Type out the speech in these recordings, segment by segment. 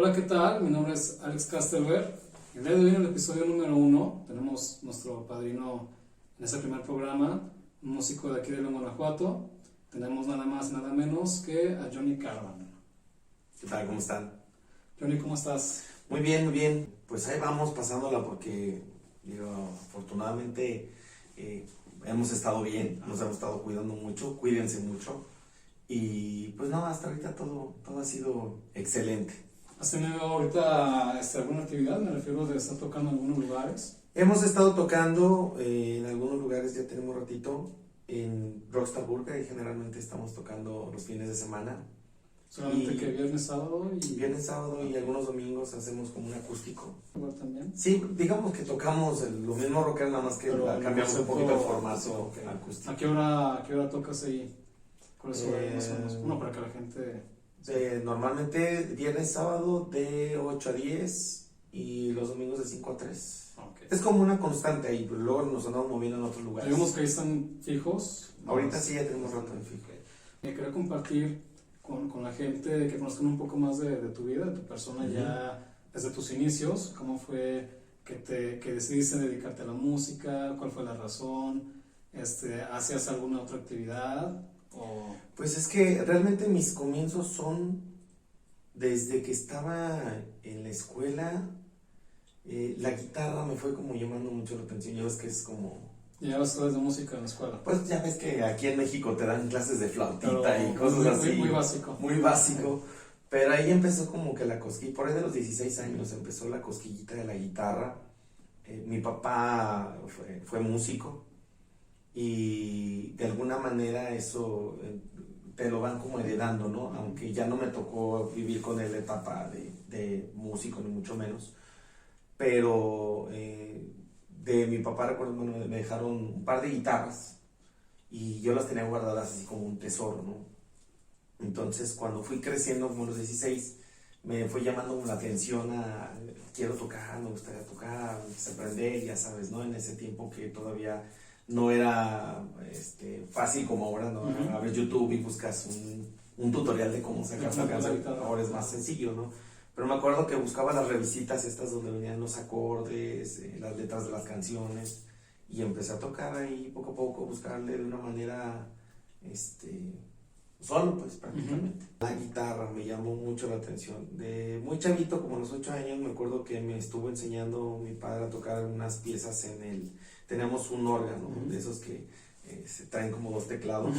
Hola, ¿qué tal? Mi nombre es Alex Kastelberg. El día de hoy, en el episodio número 1, tenemos nuestro padrino en este primer programa, un músico de aquí de León, Guanajuato. Tenemos nada más y nada menos que a Johnny Caravan. ¿Qué tal? ¿Cómo están? Johnny, ¿cómo estás? Muy bien, muy bien. Pues ahí vamos pasándola porque, afortunadamente hemos estado bien, nos hemos estado cuidando mucho, cuídense mucho. Y pues no, hasta ahorita todo ha sido excelente. ¿Has tenido ahorita alguna actividad? Me refiero de estar tocando en algunos lugares. Hemos estado tocando en algunos lugares, ya tenemos ratito, en Rockstar Burger, y generalmente estamos tocando los fines de semana. Solamente que viernes, sábado y... Viernes, sábado y algunos domingos hacemos como un acústico. Igual también. Sí, digamos que tocamos lo mismo rockero, nada más que cambiamos un poquito el formato okay. acústico. ¿A qué hora tocas ahí? ¿Cuál es horario más o menos? Uno para que la gente... Normalmente viernes, sábado de 8 a 10 y los domingos de 5 a 3. Okay. Es como una constante ahí, pero luego nos andamos moviendo en otros lugares. Digamos que ahí están fijos. Ahorita sí ya tenemos rato en fijo. Me quería compartir con la gente que conozcan un poco más de tu vida, de tu persona, ya desde tus inicios. ¿Cómo fue que decidiste dedicarte a la música? ¿Cuál fue la razón? ¿Hacías alguna otra actividad? Pues es que realmente mis comienzos son desde que estaba en la escuela. La guitarra me fue como llamando mucho la atención. Ya ves que es como... ¿Llevabas clases de música en la escuela? Pues ya ves que aquí en México te dan clases de flautita y cosas así. Muy básico. Muy básico. Pero ahí empezó como que la cosquilla. Por ahí de los 16 años empezó la cosquillita de la guitarra. Mi papá fue músico. Y de alguna manera eso te lo van como heredando, ¿no? Aunque ya no me tocó vivir con él la etapa de músico, ni mucho menos. Pero de mi papá recuerdo, bueno, me dejaron un par de guitarras y yo las tenía guardadas así como un tesoro, ¿no? Entonces cuando fui creciendo como a los 16 me fue llamando la atención a quiero tocar, me gustaría tocar, empecé a aprender, ya sabes, ¿no? En ese tiempo que todavía no era fácil como ahora, ¿no? A ver YouTube y buscas un tutorial de cómo sacar la canción. Ahora es más sencillo, ¿no? Pero me acuerdo que buscaba las revisitas estas donde venían los acordes, las letras de las canciones, y empecé a tocar ahí poco a poco, buscarle de una manera, solo pues prácticamente. La guitarra me llamó mucho la atención. De muy chavito, como a los 8 años, me acuerdo que me estuvo enseñando mi padre a tocar unas piezas teníamos un órgano, de esos que se traen como 2 teclados,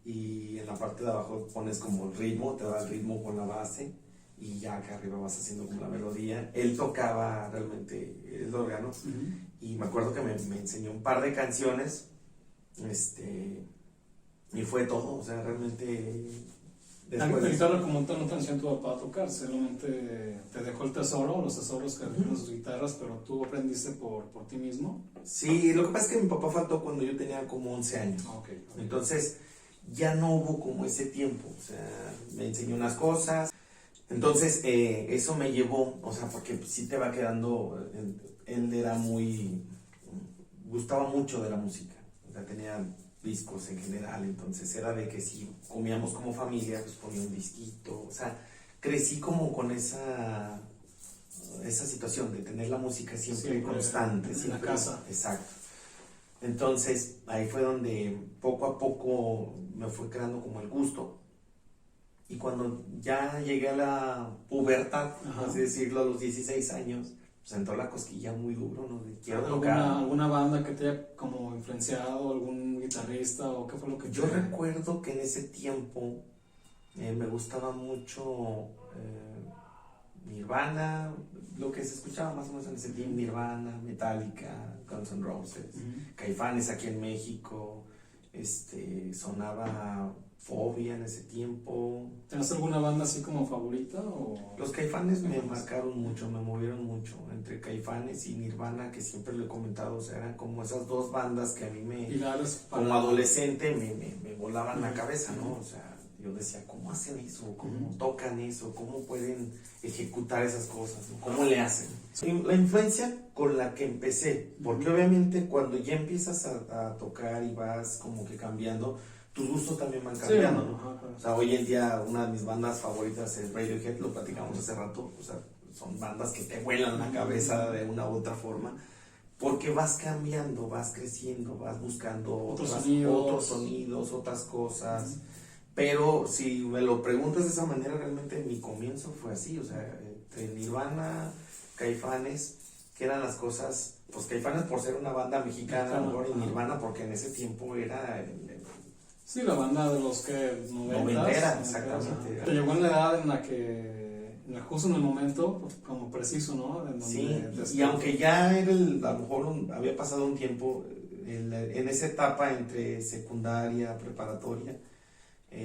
y en la parte de abajo pones como el ritmo, te da el ritmo con la base, y ya acá arriba vas haciendo como la melodía. Él tocaba realmente el órgano, y me acuerdo que me enseñó un par de canciones, y fue todo, o sea, realmente... La guitarra como tal no te enseñó tu papá a tocar, solamente te dejó el tesoro, los tesoros que eran sus guitarras, pero tú aprendiste por ti mismo. Sí, lo que pasa es que mi papá faltó cuando yo tenía como 11 años, Okay. Entonces ya no hubo como ese tiempo, o sea, me enseñó unas cosas. Entonces, eso me llevó, o sea, porque sí te va quedando, él era gustaba mucho de la música, o sea, tenía discos en general, entonces era de que si comíamos como familia, pues ponía un disquito, o sea, crecí como con esa situación de tener la música siempre constante, siempre en la casa. Exacto. Entonces, ahí fue donde poco a poco me fue creando como el gusto. Y cuando ya llegué a la pubertad, así decirlo, a los 16 años, pues entró la cosquilla muy duro, ¿no? De quiero tocar. ¿Alguna banda que te haya como influenciado, algún guitarrista o qué fue lo que Yo recuerdo que en ese tiempo me gustaba mucho Nirvana, lo que se escuchaba más o menos en ese tiempo, Nirvana, Metallica, Guns N' Roses, Caifanes aquí en México, sonaba Fobia en ese tiempo. ¿Tienes alguna banda así como favorita? Los Caifanes me marcaron mucho, me movieron mucho. Entre Caifanes y Nirvana, que siempre lo he comentado, o sea, eran como esas dos bandas que a mí como adolescente me volaban la cabeza, ¿no? O sea, yo decía, ¿cómo hacen eso? ¿Cómo tocan eso? ¿Cómo pueden ejecutar esas cosas? ¿No? ¿Cómo le hacen? La influencia con la que empecé, porque obviamente cuando ya empiezas a tocar y vas como que cambiando, tus gustos también van cambiando, ¿no? O sea, hoy en día una de mis bandas favoritas es Radiohead, lo platicamos hace rato, o sea, son bandas que te vuelan la cabeza de una u otra forma, porque vas cambiando, vas creciendo, vas buscando Otros sonidos, otras cosas. Pero si me lo preguntas de esa manera, realmente mi comienzo fue así, o sea, entre Nirvana, Caifanes, que eran las cosas, pues Caifanes por ser una banda mexicana, mejor, y Nirvana porque en ese tiempo era... Sí, la banda de los que noventera, exactamente. Te llegó en la edad en la que, justo en el momento, como preciso, ¿no? En donde sí, y aunque ya era a lo mejor había pasado un tiempo, en esa etapa entre secundaria, preparatoria,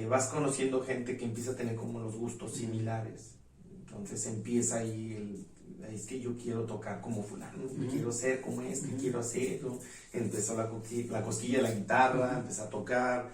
vas conociendo gente que empieza a tener como los gustos similares. Entonces empieza ahí es que yo quiero tocar como fulano, quiero ser como quiero hacerlo. Empezó la cosquilla de la guitarra, empecé a tocar,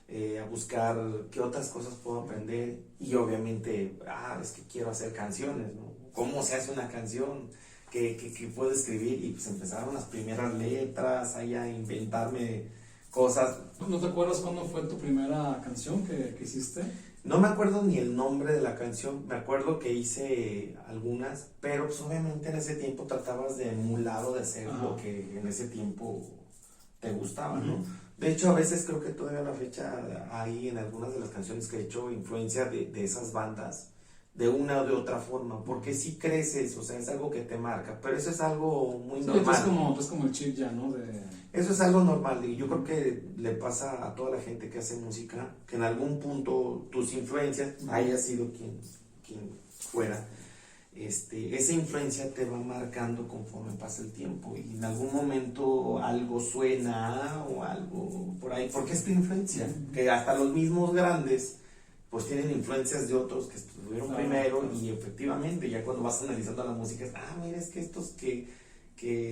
a buscar qué otras cosas puedo aprender. Y obviamente, es que quiero hacer canciones, ¿no? ¿Cómo se hace una canción? ¿Qué puedo escribir? Y pues empezaron las primeras letras, ahí a inventarme cosas. ¿No te acuerdas cuándo fue tu primera canción que hiciste? No me acuerdo ni el nombre de la canción, me acuerdo que hice algunas, pero pues obviamente en ese tiempo tratabas de emular o de hacer lo que en ese tiempo te gustaba, ¿no? De hecho, a veces creo que todavía a la fecha hay en algunas de las canciones que he hecho influencia de esas bandas, de una o de otra forma, porque sí creces, o sea, es algo que te marca, pero eso es algo muy normal. Es como el chip ya, ¿no? Eso es algo normal y yo creo que le pasa a toda la gente que hace música, que en algún punto tus influencias, haya sido quien fuera, esa influencia te va marcando conforme pasa el tiempo y en algún momento algo suena o algo por ahí, porque es tu influencia, que hasta los mismos grandes pues tienen influencias de otros que estuvieron primero y efectivamente ya cuando vas analizando la música es, mira, es que estos que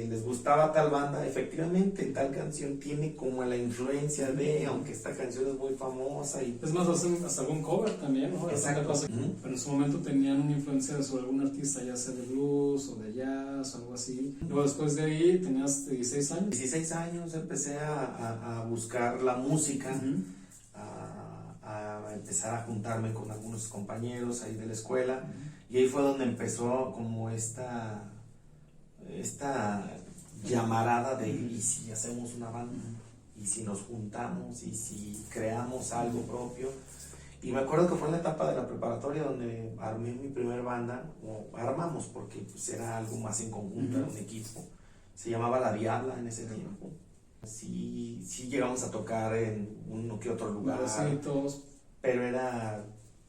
les gustaba tal banda, efectivamente tal canción tiene como la influencia de, aunque esta canción es muy famosa y... Es más, hacen hasta algún cover también, ¿no? Exacto. Pero en su momento tenían una influencia sobre algún artista, ya sea de blues o de jazz o algo así. Luego después de ahí tenías 16 años. 16 años empecé a buscar la música, a empezar a juntarme con algunos compañeros ahí de la escuela y ahí fue donde empezó como esta llamarada de y si hacemos una banda, y si nos juntamos, y si creamos algo propio. Y me acuerdo que fue en la etapa de la preparatoria donde armé mi primer banda, o armamos porque pues era algo más en conjunto, era un equipo. Se llamaba La Diabla en ese tiempo. Sí llegamos a tocar en uno que otro lugar, pero era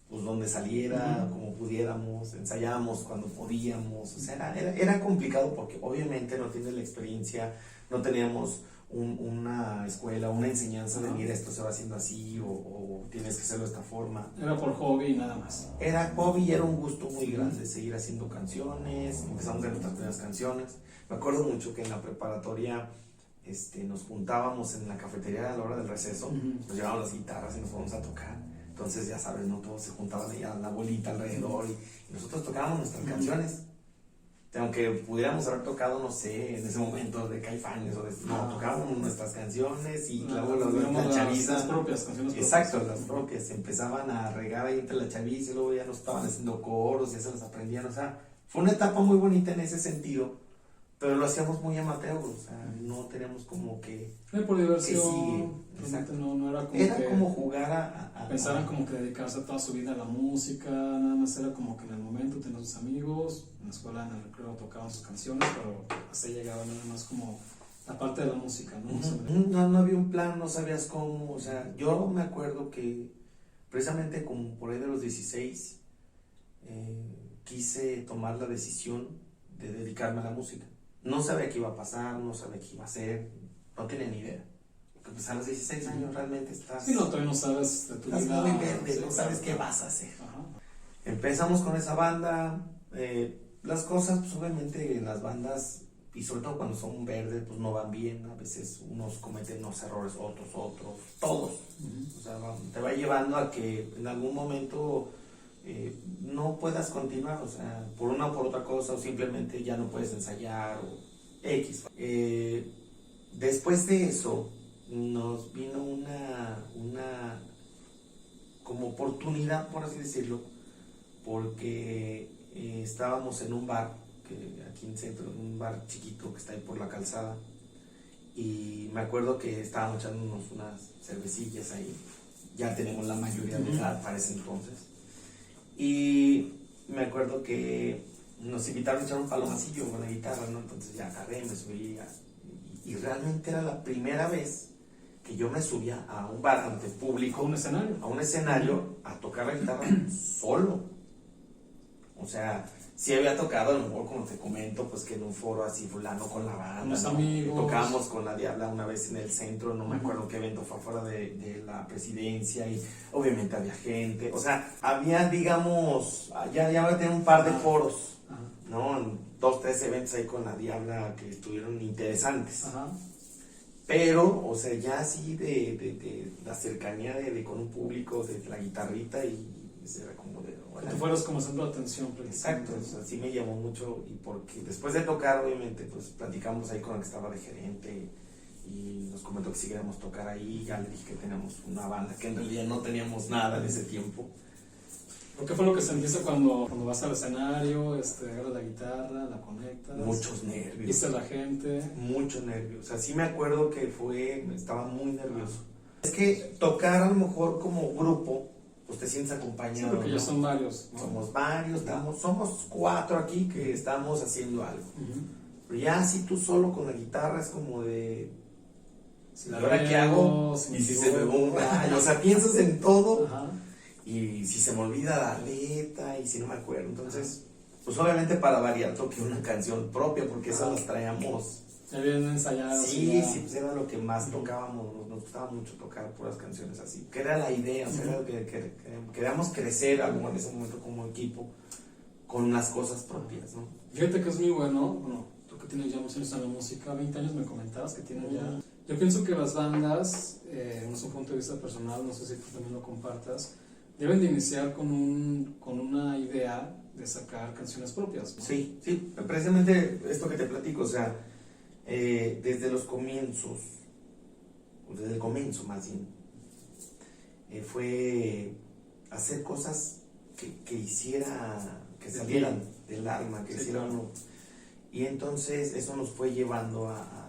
pues donde saliera, como pudiéramos, ensayábamos cuando podíamos, o sea, era complicado porque obviamente no tienes la experiencia, no teníamos una escuela, una enseñanza de mira, esto se va haciendo así o tienes que hacerlo de esta forma. Era por hobby y nada más. Era hobby y era un gusto muy grande seguir haciendo canciones, empezamos a hacer nuestras primeras canciones. Me acuerdo mucho que en la preparatoria nos juntábamos en la cafetería a la hora del receso, nos llevábamos las guitarras y nos fuimos a tocar. Entonces, ya sabes, ¿no? Todos se juntaban ahí a la bolita alrededor y nosotros tocábamos nuestras canciones. Aunque pudiéramos haber tocado, no sé, en ese momento de Caifanes o tocábamos nuestras canciones y luego la chaviza. Las propias canciones. Exacto, las propias. Se empezaban a regar ahí entre la chaviza y luego ya nos estaban haciendo coros, ya se las aprendían. O sea, fue una etapa muy bonita en ese sentido. Pero lo hacíamos muy amateur, o sea, no teníamos como que... por diversión, que exacto. No era como era que... como jugar a pensaban como que dedicarse toda su vida a la música, nada más era como que en el momento tenían sus amigos, en la escuela, en el recreo tocaban sus canciones, pero hasta llegaba nada más como la parte de la música, ¿no? No había un plan, no sabías cómo, o sea, yo me acuerdo que precisamente como por ahí de los 16, quise tomar la decisión de dedicarme a la música. No sabía qué iba a pasar, no sabía qué iba a hacer, no tenía ni idea. Porque pues a los 16 años realmente estás... Sí, todavía no sabes de tu vida. Estás muy verde, no sabes qué vas a hacer. Empezamos con esa banda, las cosas pues obviamente en las bandas, y sobre todo cuando son verdes, pues no van bien, a veces unos cometen unos errores, otros, todos. O sea, te va llevando a que en algún momento... no puedas continuar, o sea, por una o por otra cosa, o simplemente ya no puedes ensayar, o X. Después de eso, nos vino como oportunidad, por así decirlo, porque estábamos en un bar, que aquí en el centro, un bar chiquito que está ahí por la calzada, y me acuerdo que estábamos echándonos unas cervecillas ahí, ya tenemos la mayoría de edad para ese entonces, y me acuerdo que nos invitaron a echar un palomacillo con la guitarra, ¿no? Entonces ya agarré, me subí, y realmente era la primera vez que yo me subía a un bar ante público, a un escenario, a tocar la guitarra solo. O sea, sí había tocado, a lo mejor como te comento, pues que en un foro así fulano con la banda, con los ¿no? amigos. Tocábamos con la Diabla una vez en el centro, no me acuerdo qué evento fue afuera de la presidencia, y obviamente había gente, o sea, había, digamos, ya tenía un par de foros, ¿no? 2, 3 eventos ahí con la Diabla que estuvieron interesantes. Ajá. Pero, o sea, ya así de la cercanía con un público, de la guitarrita, y era como de... Que tú fueras como centro de atención. Exacto, o sea, sí me llamó mucho, y porque después de tocar, obviamente, pues platicamos ahí con el que estaba de gerente, y nos comentó que si queríamos tocar ahí, ya le dije que teníamos una banda, que en realidad no teníamos nada en ese tiempo. ¿Qué fue lo que sentiste cuando vas al escenario, agarras la guitarra, la conectas? Muchos nervios. ¿Viste a la gente? Muchos nervios. O sea, sí me acuerdo que estaba muy nervioso. Es que tocar a lo mejor como grupo, pues te sientes acompañado. Sí, porque ¿no? ya son varios, ¿no? Somos varios, somos 4 aquí que estamos haciendo algo. Pero ya si tú solo con la guitarra es como de... ¿Y ahora qué hago? Y si se me va un rayo. O sea, piensas en todo. Ajá. Y si se me olvida la letra, y si no me acuerdo. Entonces, pues obviamente para variar toqué una canción propia, porque esas las traíamos. Ya bien ensayadas. Sí, pues era lo que más tocábamos. Nos gustaba mucho tocar puras canciones así. Que era la idea, o sea, era lo que queríamos crecer algo en ese momento como equipo, con unas cosas propias, ¿no? Fíjate que es muy bueno, tú que tienes ya muchos años en la música, 20 años me comentabas que tienes ya. Yo pienso que las bandas, no es un punto de vista personal, no sé si tú también lo compartas, deben de iniciar con una idea de sacar canciones propias, ¿no? Sí, precisamente esto que te platico, o sea, desde los comienzos, desde el comienzo más bien, fue hacer cosas que salieran del alma, que hicieran, claro. Y entonces eso nos fue llevando a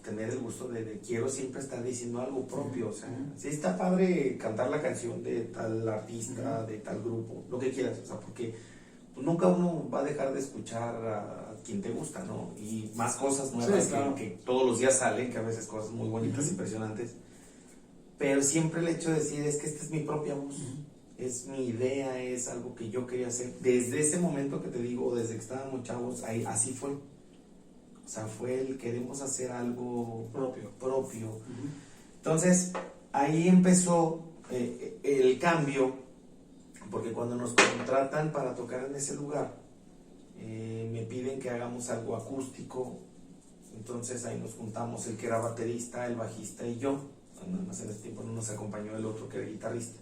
tener el gusto de quiero siempre estar diciendo algo propio, o sea, sí está padre cantar la canción de tal artista, de tal grupo, lo que quieras, o sea, porque pues, nunca uno va a dejar de escuchar a quien te gusta, ¿no? Y más cosas nuevas, sí, claro. que todos los días salen, que a veces cosas muy bonitas, impresionantes, pero siempre el hecho de decir es que esta es mi propia voz, es mi idea, es algo que yo quería hacer, desde ese momento que te digo, desde que estábamos chavos, ahí, así fue. O sea, queremos hacer algo propio. Entonces, ahí empezó el cambio, porque cuando nos contratan para tocar en ese lugar, me piden que hagamos algo acústico. Entonces ahí nos juntamos el que era baterista, el bajista y yo. Además en ese tiempo no nos acompañó el otro que era guitarrista.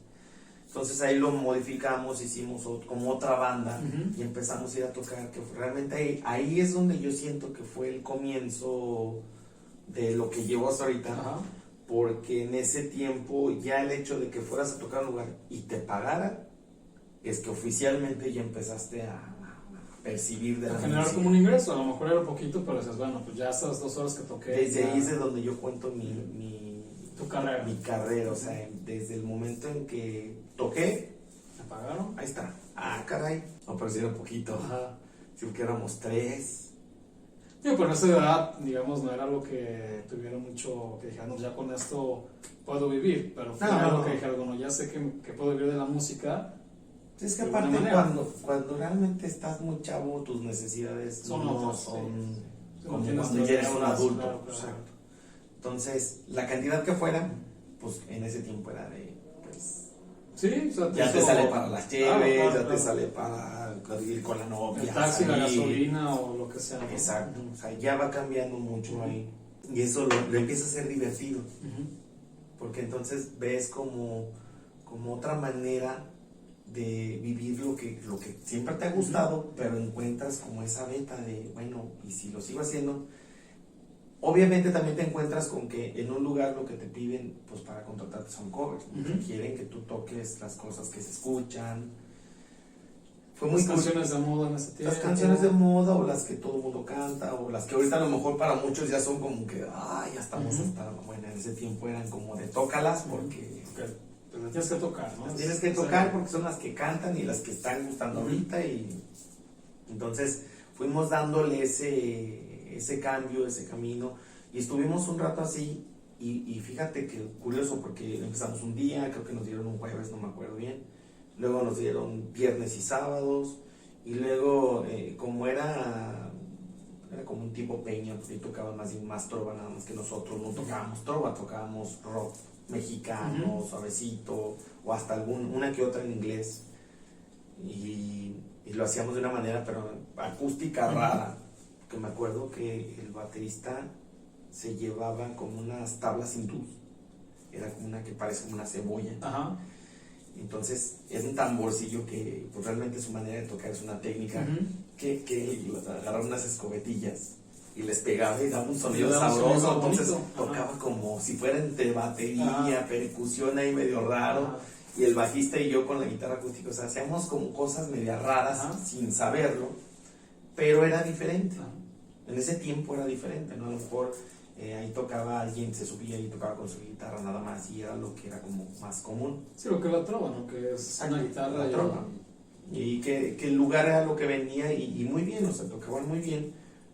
Entonces ahí lo modificamos, hicimos como otra banda y empezamos a ir a tocar, que realmente ahí es donde yo siento que fue el comienzo de lo que llevo hasta ahorita, porque en ese tiempo ya el hecho de que fueras a tocar un lugar y te pagaran, es que oficialmente ya empezaste a percibir de la generar música. Como un ingreso, a lo mejor era poquito, pero dices, bueno, pues ya estas 2 horas que toqué. Desde ahí es de donde yo cuento tu carrera. Mi carrera, o sea, desde el momento en que toqué, ¿me pagaron? Ahí está. Ah, caray. No, pero sí era poquito. Sí, porque éramos 3. Sí, pero en esa edad, digamos, no era algo que tuviera mucho, que dijeran, ya con esto puedo vivir, pero fue algo que dijeron, bueno, ya sé que puedo vivir de la música. Es que aparte cuando realmente estás muy chavo, tus necesidades son no otras, son sí. como cuando ya eres un adulto. Claro. Exacto. Entonces, la cantidad que fuera, pues en ese tiempo era de, pues... Sí, o sea, ya te sale para las cheves, ya te sale para ir con la novia. El taxi, la gasolina o lo que sea, ¿no? Exacto. O sea, ya va cambiando mucho ahí. Y eso lo empieza a ser divertido. Porque entonces ves como otra manera de vivir lo que siempre te ha gustado, pero encuentras como esa beta de, bueno, y si lo sigo haciendo, Obviamente también te encuentras con que en un lugar lo que te piden pues para contratarte son covers, ¿no? Ujú. Quieren que tú toques las cosas que se escuchan. Fue muy Las cool. canciones de moda en ese tiempo. Las canciones de moda o las que todo el mundo canta o las que ahorita a lo mejor para muchos ya son como que, ay, ya estamos Ujú. hasta, bueno, en ese tiempo eran como de tócalas porque Ok, pues las tienes que tocar, ¿no? las tienes que O sea, tocar porque son las que cantan y las que están gustando Ujú. ahorita y entonces fuimos dándole ese cambio, ese camino y estuvimos un rato así y fíjate que curioso porque empezamos un día, creo que nos dieron un jueves, no me acuerdo bien, luego nos dieron viernes y sábados y luego como era como un tipo peña, porque tocaban más trova nada más que nosotros, no tocábamos trova, tocábamos rock mexicano, Ujú. suavecito o hasta una que otra en inglés y lo hacíamos de una manera pero acústica Ujú. rara, que me acuerdo que el baterista se llevaba como unas tablas hindús, era como una que parece como una cebolla, Ajá. entonces es un tamborcillo que pues, realmente su manera de tocar es una técnica Ujú. que agarraba unas escobetillas y les pegaba y daba un sonido Y daba un sabroso, sonido entonces bonito. Ajá. tocaba como si fuera entre batería, Ajá. percusión ahí medio raro, Ajá. y el bajista y yo con la guitarra acústica, o sea, hacíamos como cosas medio raras Ajá. sin saberlo, pero era diferente, Ajá. en ese tiempo era diferente, ¿no? A lo mejor ahí tocaba alguien, se subía y tocaba con su guitarra nada más y era lo que era como más común. Sí, lo que es la trova, ¿no? Que es una guitarra La y trova. Y que el lugar era lo que venía y muy bien, o sea, tocaban muy bien,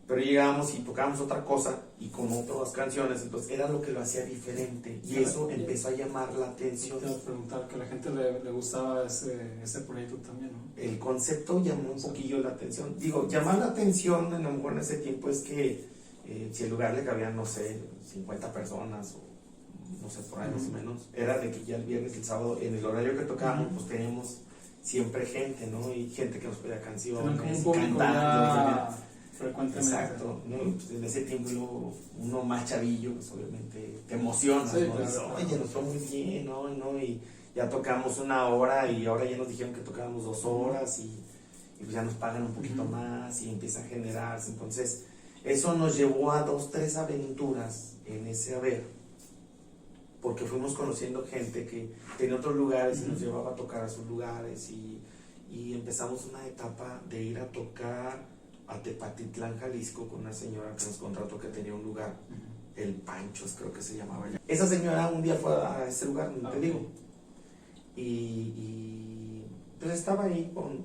pero llegábamos y tocábamos otra cosa y con otras canciones, entonces era lo que lo hacía diferente y eso empezó a llamar la atención. Te iba a preguntar que a la gente le gustaba ese proyecto también, ¿no? El concepto llamó un poquillo la atención. Digo, llamar la atención a lo mejor en ese tiempo es que si el lugar le cabían, no sé, 50 personas o no sé, por ahí más o menos, era de que ya el viernes y el sábado, en el horario que tocábamos, pues teníamos siempre gente, ¿no? Y gente que nos pedía canciones, Tener como un público cantando. ya frecuentemente. Exacto, ¿no? Pues en ese tiempo uno más chavillo, pues obviamente te emociona, Sí, ¿no? claro, Dices, claro. oye, nos fue muy bien, ¿no? Y ya tocamos una hora y ahora ya nos dijeron que tocábamos 2 horas y pues ya nos pagan un poquito Ujú. más y empieza a generarse. Entonces, eso nos llevó a 2, 3 aventuras en ese haber, porque fuimos conociendo gente que tenía otros lugares y nos llevaba a tocar a sus lugares y empezamos una etapa de ir a tocar a Tepatitlán, Jalisco, con una señora que nos contrató que tenía un lugar, el Panchos creo que se llamaba ya. Esa señora un día fue a ese lugar donde te digo y pues estaba ahí con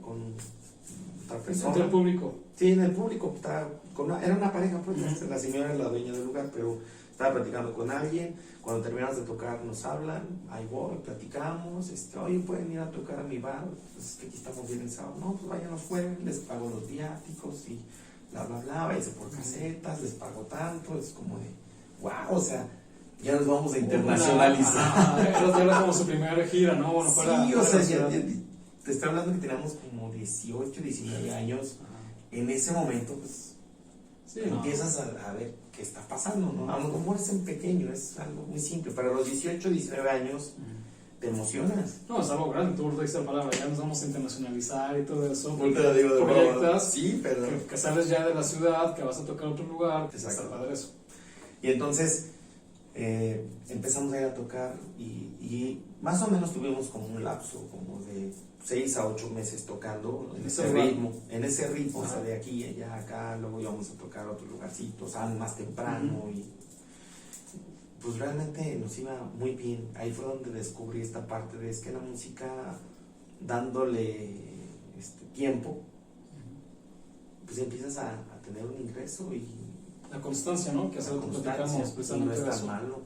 otra persona. Entre el público. Sí, en el público, era una pareja, pues, la señora era la dueña del lugar, pero estaba platicando con alguien, cuando terminamos de tocar nos hablan, ahí voy, platicamos, oye, pueden ir a tocar a mi bar, pues es que aquí estamos bien el sábado, no, pues vayan los jueves, les pago los viáticos y bla, bla, bla, váyanse por casetas, les pago tanto, es como de, wow, o sea, ya nos vamos a internacionalizar. Era como su primera gira, ¿no? Bueno, Sí, o sea, te estoy hablando que teníamos como 18, 19 años, en ese momento, pues, sí, empiezas a ver qué está pasando, ¿no? A lo mejor es en pequeño, es algo muy simple, pero a los 18, 19 años te emocionas. No, es algo grande, tú ahorita dices la palabra, ya nos vamos a internacionalizar y todo eso. Ahorita lo digo de proyectas, broma. Sí, pero... que sales ya de la ciudad, que vas a tocar a otro lugar, que Exacto. está padre eso. Y entonces empezamos a ir a tocar y más o menos tuvimos como un lapso como de 6 a 8 meses tocando en ese ritmo, o sea, de aquí a allá, acá, luego íbamos a tocar a otros lugarcitos, más temprano y pues realmente nos iba muy bien. Ahí fue donde descubrí esta parte de es que la música, dándole tiempo, pues empiezas a tener un ingreso y La constancia, ¿no? Que hace rato platicamos precisamente no de es eso. tan malo.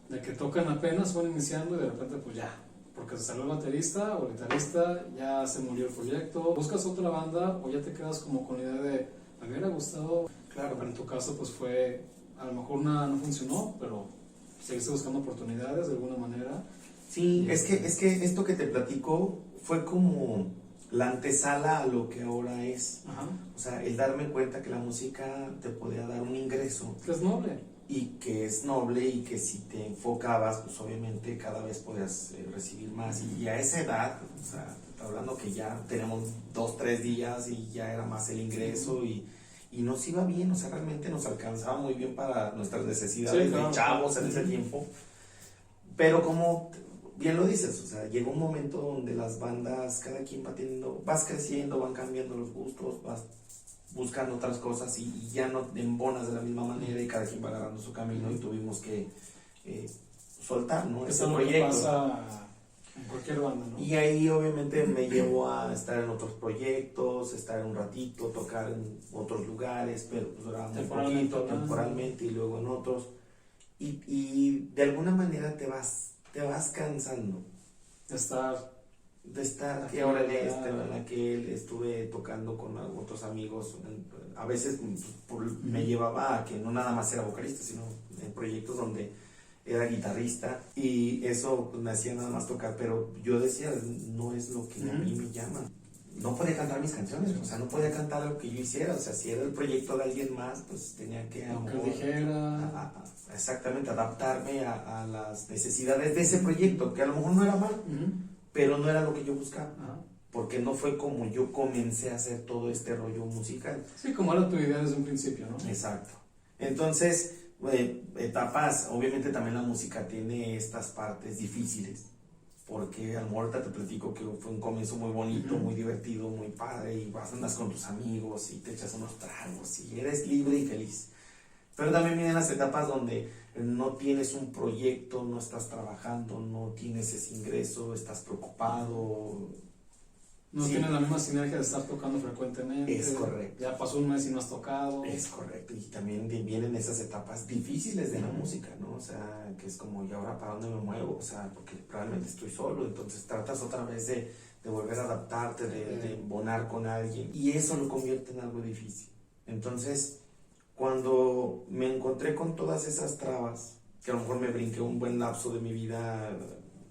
De que tocan apenas, van iniciando y de repente pues ya, porque se salió el baterista o el guitarrista, ya se murió el proyecto, buscas otra banda o ya te quedas como con la idea de, me hubiera gustado, claro, pero en tu caso pues fue, a lo mejor no funcionó, pero seguiste buscando oportunidades de alguna manera. Sí, es que esto que te platico fue como la antesala a lo que ahora es. Ajá. O sea, el darme cuenta que la música te podía dar un ingreso. Que es noble. Y que es noble y que si te enfocabas, pues obviamente cada vez podías recibir más. Y a esa edad, o sea, te estoy hablando que ya tenemos 2, 3 días y ya era más el ingreso y y nos iba bien, o sea, realmente nos alcanzaba muy bien para nuestras necesidades Sí, claro. de chavos en ese tiempo. Pero como bien lo dices, o sea, llegó un momento donde las bandas, cada quien va teniendo, vas creciendo, van cambiando los gustos, vas buscando otras cosas y ya no te embonas de la misma manera y cada quien va agarrando su camino y tuvimos que soltar, ¿no? Eso es lo que pasa en cualquier banda, ¿no? Y ahí obviamente me llevó a estar en otros proyectos, estar un ratito, tocar en otros lugares, pero pues duraba muy poquito, temporalmente y luego en otros. Y de alguna manera te vas cansando. De estar que ahora en aquel, estuve tocando con otros amigos, a veces me llevaba a que no nada más era vocalista, sino en proyectos donde era guitarrista y eso pues, me hacía nada más tocar, pero yo decía, no es lo que a mí me llama. No podía cantar mis canciones, o sea, no podía cantar lo que yo hiciera, o sea, si era el proyecto de alguien más, pues tenía que exactamente adaptarme a las necesidades de ese proyecto, que a lo mejor no era mal, pero no era lo que yo buscaba, porque no fue como yo comencé a hacer todo este rollo musical. Sí, como era tu idea desde un principio, ¿no? Exacto. Entonces, etapas, obviamente también la música tiene estas partes difíciles, porque a lo mejor ahorita te platico que fue un comienzo muy bonito, muy divertido, muy padre, y andas con tus amigos y te echas unos tragos y eres libre y feliz. Pero también vienen las etapas donde no tienes un proyecto, no estás trabajando, no tienes ese ingreso, estás preocupado. No tienes la misma sinergia de estar tocando frecuentemente. Es correcto. Ya pasó un mes y no has tocado. Es correcto. Y también vienen esas etapas difíciles de la música, ¿no? O sea, que es como, ¿y ahora para dónde me muevo? O sea, porque probablemente estoy solo, entonces tratas otra vez de volver a adaptarte, de embonar con alguien. Y eso lo convierte en algo difícil. Entonces, cuando me encontré con todas esas trabas, que a lo mejor me brinqué un buen lapso de mi vida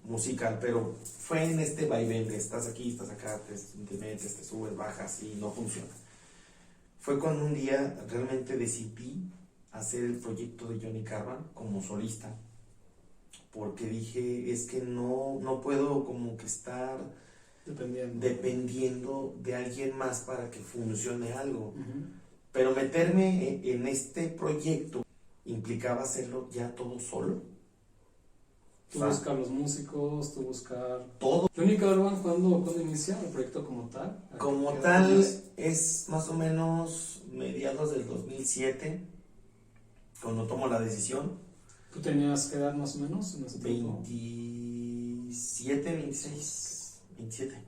musical, pero fue en este vaivén de estás aquí, estás acá, te metes, te subes, bajas y no funciona. Fue cuando un día realmente decidí hacer el proyecto de Johnny Carvan como solista, porque dije, es que no puedo como que estar dependiendo de alguien más para que funcione algo. Pero meterme en este proyecto implicaba hacerlo ya todo solo. Tú buscar los músicos, tú buscar... Todo. Johnny Carvan, ¿cuándo inicia el proyecto como tal? Como tal, es más o menos mediados del 2007, cuando tomo la decisión. ¿Tú tenías qué edad más o menos en ese tiempo? 27, 26, 27.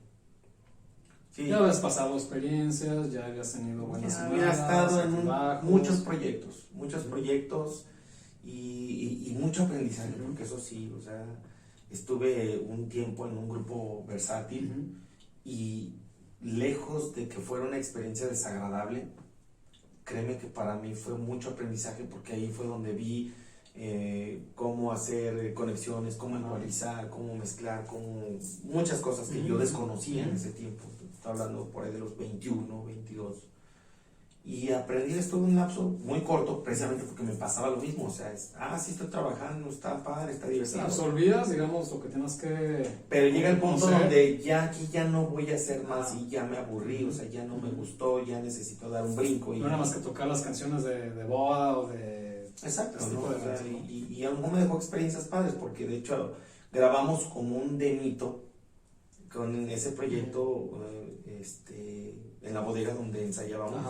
Sí. Ya habías pasado experiencias, ya habías tenido buenas semanas. Había estado en muchos proyectos y mucho aprendizaje, porque eso sí, o sea, estuve un tiempo en un grupo versátil y lejos de que fuera una experiencia desagradable, créeme que para mí fue mucho aprendizaje, porque ahí fue donde vi cómo hacer conexiones, cómo ecualizar, cómo mezclar, muchas cosas que yo desconocía en ese tiempo. Estoy hablando por ahí de los 21, 22. Y aprendí esto en un lapso muy corto, precisamente porque me pasaba lo mismo. O sea, sí estoy trabajando, está padre, está divertido. Absorbías, digamos, lo que tienes que... Pero llega el punto donde aquí ya no voy a hacer más y ya me aburrí, o sea, ya no me gustó, ya necesito dar un brinco. No era más que tocar las canciones de boda o de... Exacto, ¿no? O sea, y a lo mejor me dejó experiencias padres, porque de hecho grabamos como un demito con ese proyecto en la bodega donde ensayábamos.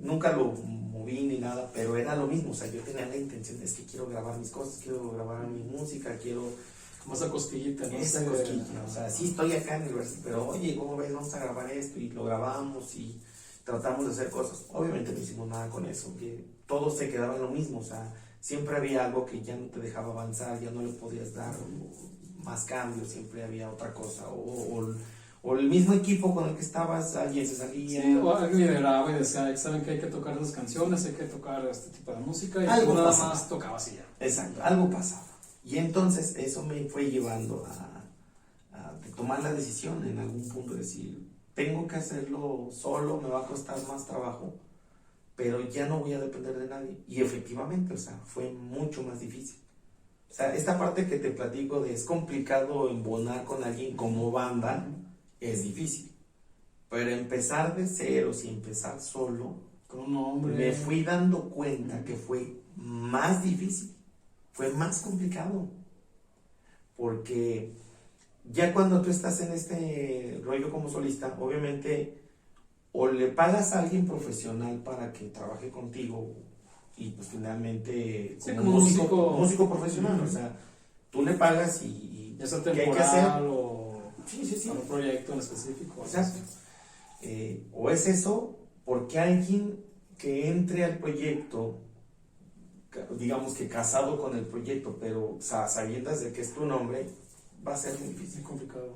Nunca lo moví ni nada, pero era lo mismo. O sea, yo tenía la intención, es que quiero grabar mis cosas, quiero grabar mi música, quiero... Como esa cosquillita, ¿no? Esa cosquilla, o sea, sí estoy acá en el verso, pero oye, ¿cómo ves? Vamos a grabar esto, y lo grabamos y tratamos de hacer cosas. Obviamente no hicimos nada con eso, que todo se quedaba en lo mismo. O sea, siempre había algo que ya no te dejaba avanzar, ya no le podías dar más cambios, siempre había otra cosa, o el mismo equipo con el que estabas, alguien se salía. Sí, o alguien lideraba y decía, saben que hay que tocar esas canciones, hay que tocar este tipo de música, y algo nada más tocaba así ya. Exacto, algo pasaba. Y entonces eso me fue llevando a tomar la decisión en algún punto, de decir, tengo que hacerlo solo, me va a costar más trabajo, pero ya no voy a depender de nadie. Y efectivamente, o sea, fue mucho más difícil. O sea, esta parte que te platico de es complicado embonar con alguien como banda, es difícil. Pero empezar de ceros y empezar solo, con un nombre. Me fui dando cuenta que fue más difícil, fue más complicado, porque ya cuando tú estás en este rollo como solista, obviamente o le pagas a alguien profesional para que trabaje contigo y pues finalmente Sí, como como músico profesional, o sea, tú le pagas y ya sea ¿qué hay que temporal hacer? o Sí. para un proyecto en específico. Exacto. O es eso, porque alguien que entre al proyecto, digamos que casado con el proyecto, pero sabiendas de que es tu nombre, va a ser muy difícil. Muy complicado.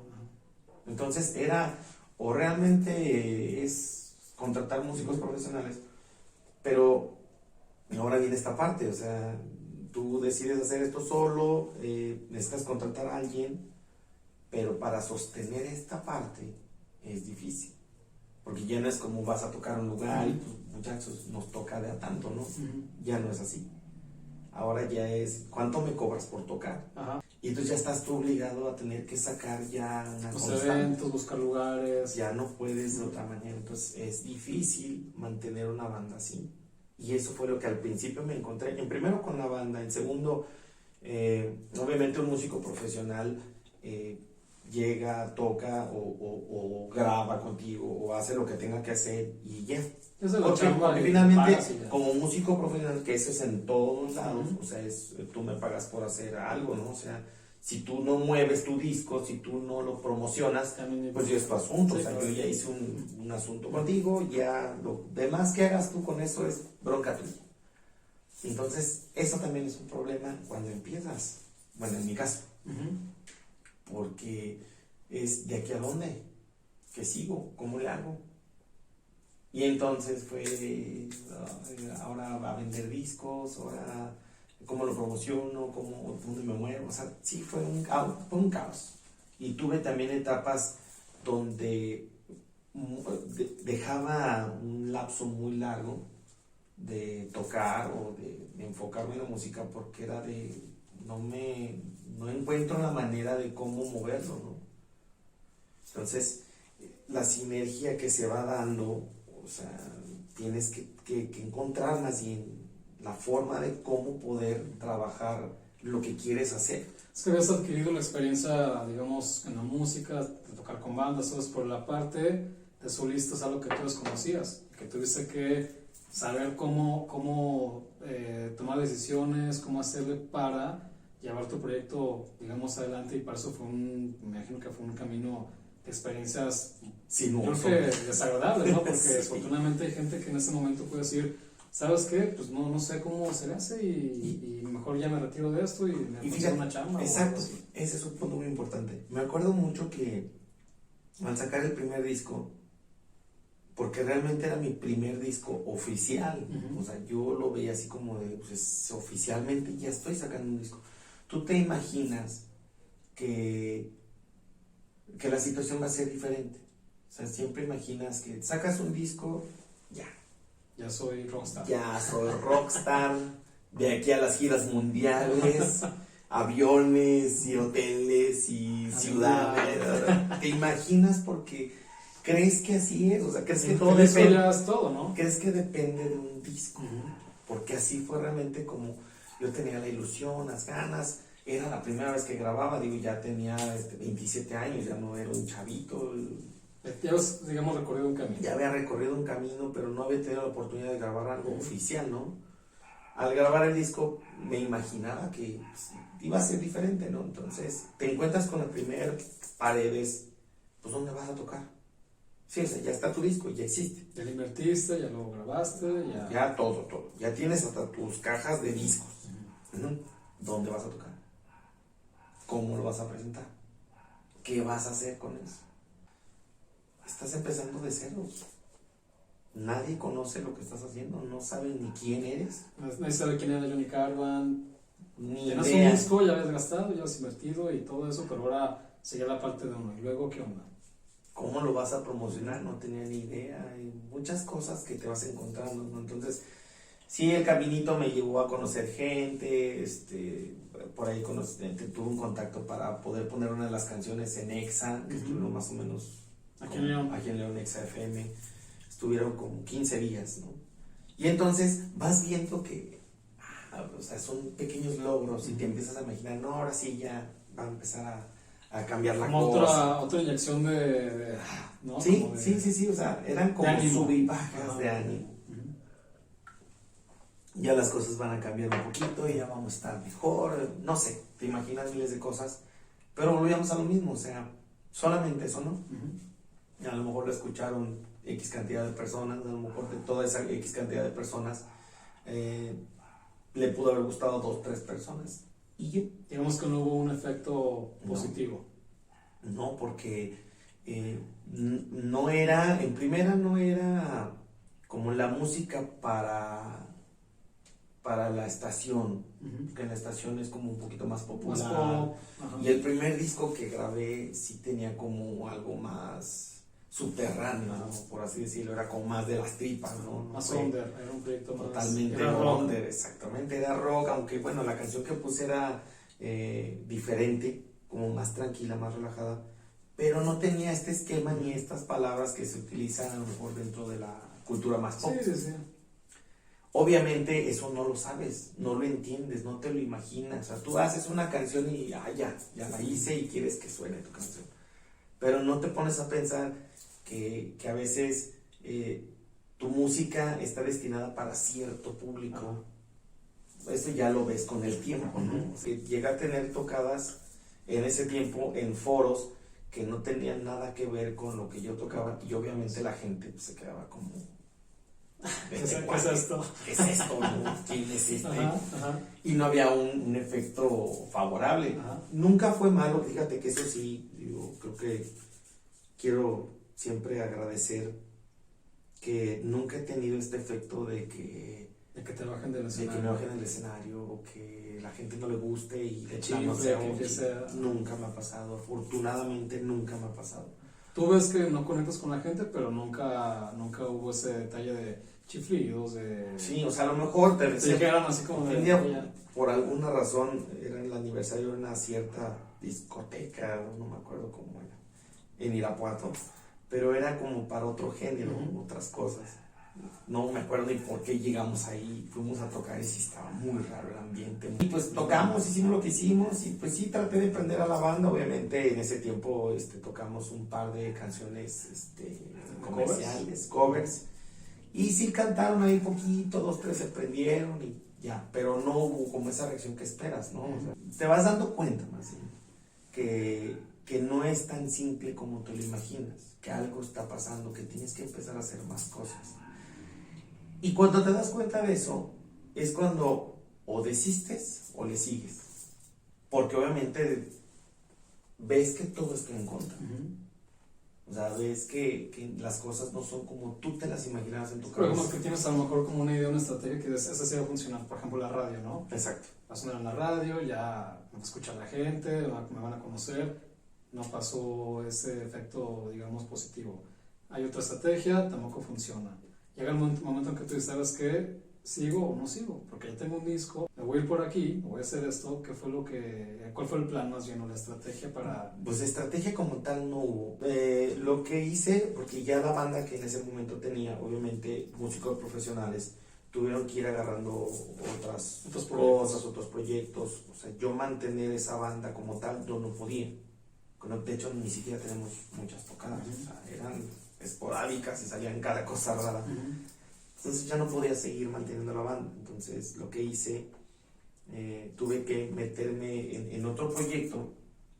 Entonces era, o realmente es contratar músicos profesionales, pero ahora viene esta parte, o sea, tú decides hacer esto solo, necesitas contratar a alguien, pero para sostener esta parte es difícil, porque ya no es como vas a tocar un lugar y pues muchachos nos toca de a tanto, ¿no? Ya no es así. Ahora ya es, ¿cuánto me cobras por tocar? Ajá. Y entonces ya estás tú obligado a tener que sacar ya una Los constante. eventos, buscar lugares. Ya no puedes de otra manera, entonces es difícil mantener una banda así. Y eso fue lo que al principio me encontré, en primero con la banda, en segundo, obviamente un músico profesional llega, toca o graba contigo o hace lo que tenga que hacer y ya. Es de la Porque chamba y finalmente, pagas y ya. como músico profesional, que eso es en todos lados, Ujú. o sea, tú me pagas por hacer algo, ¿no? O sea, si tú no mueves tu disco, si tú no lo promocionas, También pues ya es tu asunto, sí, o sea, claro. yo ya hice un asunto contigo, ya lo demás que hagas tú con eso es bronca tuya. Entonces, eso también es un problema cuando empiezas, bueno, en mi caso, porque es de aquí a dónde, ¿qué sigo? ¿Cómo le hago? Y entonces fue, ahora va a vender discos, ahora cómo lo promociono, dónde me muevo, o sea, sí fue un caos. Y tuve también etapas donde dejaba un lapso muy largo de tocar o de enfocarme en la música porque era no encuentro la manera de cómo moverlo, ¿no? Entonces, la sinergia que se va dando, o sea, tienes que encontrar más bien la forma de cómo poder trabajar lo que quieres hacer. Es que habías adquirido la experiencia, digamos, en la música, de tocar con bandas, ¿sabes? Por la parte de solista es algo que tú desconocías, que tuviste que saber cómo tomar decisiones, cómo hacerle para llevar tu proyecto, digamos, adelante, y para eso me imagino que fue un camino de experiencias, Sinuoso. yo creo que desagradables, ¿no? Porque Sí. desafortunadamente hay gente que en ese momento puede decir, ¿sabes qué? Pues no sé cómo se hace y mejor ya me retiro de esto y me Y consigo fíjate, una chamba. exacto, O algo así. ese es un punto muy importante. Me acuerdo mucho que al sacar el primer disco, porque realmente era mi primer disco oficial, Ujú. o sea, yo lo veía así como de, pues oficialmente ya estoy sacando un disco. ¿Tú te imaginas que la situación va a ser diferente? O sea, siempre imaginas que sacas un disco, Ya soy rockstar. ya soy rockstar, de aquí a las giras mundiales, aviones y hoteles y ciudades. ¿Te imaginas? Porque crees que así es, o sea, crees que todo eso depende, ya es todo, ¿no? crees que depende de un disco, Ujú. porque así fue realmente como yo tenía la ilusión, las ganas. Era la primera vez que grababa, digo, ya tenía 27 años, ya no era un chavito. Ya has, digamos, recorrido un camino. Ya había recorrido un camino, pero no había tenido la oportunidad de grabar algo oficial, ¿no? Al grabar el disco me imaginaba que pues, iba a ser diferente, ¿no? Entonces te encuentras con la primera paredes, pues ¿dónde vas a tocar? Sí, o sea, ya está tu disco, ya existe. Ya lo invertiste, ya lo grabaste, ya... Ya todo. Ya tienes hasta tus cajas de discos. ¿Dónde vas a tocar? ¿Cómo lo vas a presentar? ¿Qué vas a hacer con eso? Estás empezando de cero. Nadie conoce lo que estás haciendo, no saben ni quién eres. Nadie sabe quién era Johnny Carvan. Ni Tienes un idea. disco, ya habías gastado, ya has invertido y todo eso, pero ahora sería la parte de uno. ¿Y luego qué onda? ¿Cómo lo vas a promocionar? No tenía ni idea. Hay muchas cosas que te vas encontrando, ¿no? Entonces, sí, el caminito me llevó a conocer gente, por ahí tuve un contacto para poder poner una de las canciones en EXA, que estuvieron más o menos Aquí en León. aquí en León, EXA FM. Estuvieron como 15 días, ¿no? Y entonces vas viendo que, o sea, son pequeños logros y te empiezas a imaginar, no, ahora sí ya va a empezar a cambiar la como cosa. otra inyección ¿no? Sí, Como sí, o sea, eran como ánimo. sub y bajas Ajá. de ánimo. Ya las cosas van a cambiar un poquito, ya vamos a estar mejor, no sé, te imaginas miles de cosas, pero volvíamos a lo mismo, o sea, solamente eso, ¿no? A lo mejor lo escucharon X cantidad de personas, a lo mejor de toda esa X cantidad de personas, le pudo haber gustado 2, 3 personas. Y yo, Digamos que no hubo un efecto positivo. no, porque no era, en primera no era como la música para la estación, que en la estación es como un poquito más popular. Más pop. Ajá. Y el primer disco que grabé sí tenía como algo más subterráneo, ¿no? Por así decirlo, era como más de las tripas, ¿no? Más Fue under, era un proyecto más. totalmente Era rock. under, exactamente, era rock, aunque bueno, la canción que puse era diferente, como más tranquila, más relajada, pero no tenía este esquema ni estas palabras que se utilizan a lo mejor dentro de la cultura más pop. Sí. Obviamente eso no lo sabes, no lo entiendes, no te lo imaginas. O sea, tú haces una canción y ya la hice y quieres que suene tu canción. Pero no te pones a pensar que a veces tu música está destinada para cierto público. Eso ya lo ves con el tiempo, ¿no? O sea, llega a tener tocadas en ese tiempo en foros que no tenían nada que ver con lo que yo tocaba y obviamente la gente pues, se quedaba como... ¿Qué es esto? ¿Qué es esto? ¿No? ¿Quién es este? Ajá. Y no había un efecto favorable. Ajá. Nunca fue malo, fíjate que eso sí, digo, creo que quiero siempre agradecer que nunca he tenido este efecto de que te bajen del de escenario. que me bajen del escenario o que la gente no le guste y de Sí, plano que sea empiece a... Nunca me ha pasado, afortunadamente nunca me ha pasado. Tú ves que no conectas con la gente, pero nunca hubo ese detalle de chiflidos, de... Sí, o sea, a lo mejor te Sí, que eran así como de... tenía, por alguna razón, era el aniversario de una cierta discoteca, no me acuerdo cómo era, en Irapuato, pero era como para otro género, otras cosas. No me acuerdo ni por qué llegamos ahí, fuimos a tocar y sí estaba muy raro el ambiente. Y pues tocamos, hicimos lo que hicimos y pues sí traté de prender a la banda, obviamente en ese tiempo tocamos un par de canciones comerciales, covers, y sí cantaron ahí poquito, 2, 3 se prendieron y ya, pero no hubo como esa reacción que esperas, ¿no? O sea, te vas dando cuenta más bien que no es tan simple como te lo imaginas, que algo está pasando, que tienes que empezar a hacer más cosas. Y cuando te das cuenta de eso, es cuando o desistes o le sigues. Porque obviamente ves que todo está en contra. O sea, ves que las cosas no son como tú te las imaginabas en tu cabeza. Pero como que tienes a lo mejor como una idea, una estrategia que esa sí va a funcionar. Por ejemplo, la radio, ¿no? Exacto. Va a sonar en la radio, ya me va a escuchar la gente, me van a conocer. No pasó ese efecto, digamos, positivo. Hay otra estrategia, tampoco funciona. Llega el momento en que tú dices, ¿sabes qué? ¿Sigo o no sigo? Porque ya tengo un disco, me voy a ir por aquí, voy a hacer esto. ¿Cuál fue el plan más bien o la estrategia para...? Pues estrategia como tal no hubo. Lo que hice, porque ya la banda que en ese momento tenía, obviamente músicos profesionales, tuvieron que ir agarrando otras cosas, otros proyectos. O sea, yo mantener esa banda como tal, yo no podía. De hecho, ni siquiera tenemos muchas tocadas. O sea, eran esporádicas y salían cada cosa rara. Entonces ya no podía seguir manteniendo la banda. Entonces lo que hice, tuve que meterme en otro proyecto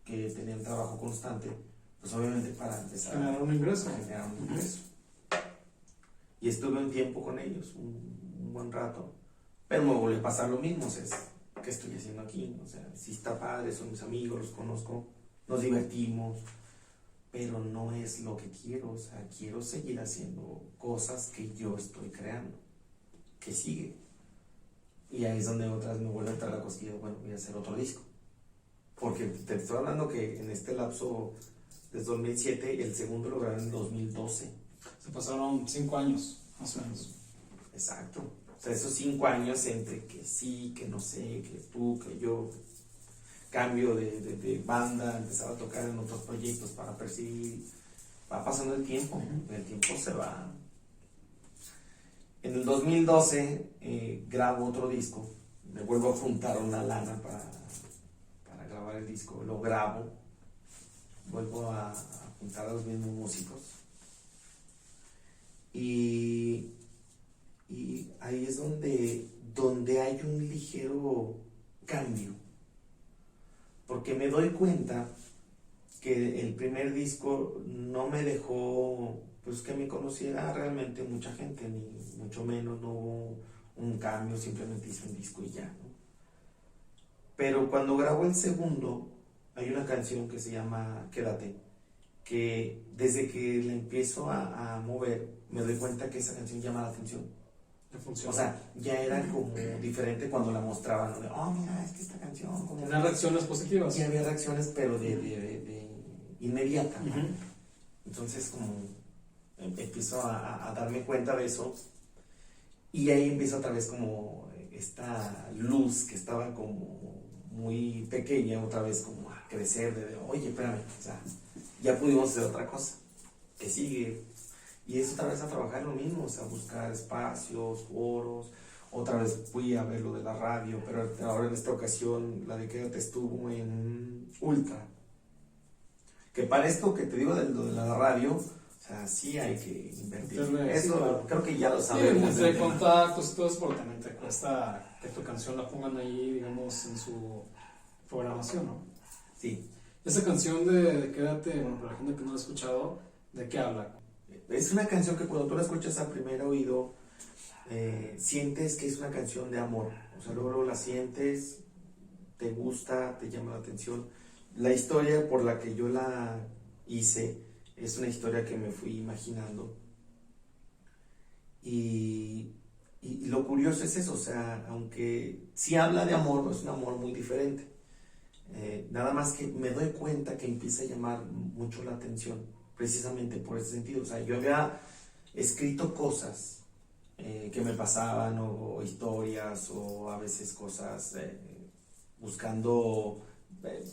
que tenía un trabajo constante, pues obviamente para empezar generar un ingreso. Y estuve un tiempo con ellos, un buen rato, pero me volvió a pasar lo mismo. O sea, ¿qué estoy haciendo aquí? O sea, sí está padre, son mis amigos, los conozco, nos divertimos, pero no es lo que quiero. O sea, quiero seguir haciendo cosas que yo estoy creando, que sigue. Y ahí es donde otras me vuelve a entrar la cosquilla, bueno, voy a hacer otro disco. Porque te estoy hablando que en este lapso, desde 2007, el segundo lo grabé en 2012. Se pasaron 5 años, más o menos. Exacto. O sea, esos 5 años entre que sí, que no sé, que tú, que yo, cambio de banda, empezar a tocar en otros proyectos para percibir, va pasando el tiempo se va. En el 2012 grabo otro disco, me vuelvo a juntar una lana para grabar el disco, lo grabo, vuelvo a juntar a los mismos músicos y ahí es donde hay un ligero cambio, porque me doy cuenta que el primer disco no me dejó pues que me conociera realmente mucha gente, ni mucho menos, no hubo un cambio, simplemente hice un disco y ya, ¿no? Pero cuando grabo el segundo, hay una canción que se llama Quédate, que desde que la empiezo a mover, me doy cuenta que esa canción llama la atención. O sea, ya era como diferente cuando la mostraban, ¿no? De, oh, mira, es que esta canción... ¿Tenía reacciones positivas? Sí, había reacciones, pero de inmediata, ¿no? Entonces, como empiezo a darme cuenta de eso, y ahí empieza otra vez como esta luz que estaba como muy pequeña, otra vez como a crecer, oye, espérame, o sea, ya pudimos hacer otra cosa, que sigue. Y es otra vez a trabajar lo mismo, o sea, buscar espacios, foros. Otra vez fui a ver lo de la radio, pero ahora en esta ocasión la de Quédate estuvo en Ultra. Que para esto que te digo de lo de la radio, o sea, sí hay que invertir. Eso sí, claro. Creo que ya lo sabemos. Sí, entre contactos y todo eso, porque también te cuesta que tu canción la pongan ahí, digamos, en su programación, ¿no? Sí. Esa canción de Quédate, bueno, para la gente que no la ha escuchado, ¿de qué habla? Es una canción que cuando tú la escuchas a primer oído, sientes que es una canción de amor. O sea, luego la sientes, te gusta, te llama la atención. La historia por la que yo la hice es una historia que me fui imaginando. Y lo curioso es eso, o sea, aunque sí habla de amor, es un amor muy diferente. Nada más que me doy cuenta que empieza a llamar mucho la atención, precisamente por ese sentido. O sea, yo había escrito cosas que me pasaban, o historias, o a veces cosas buscando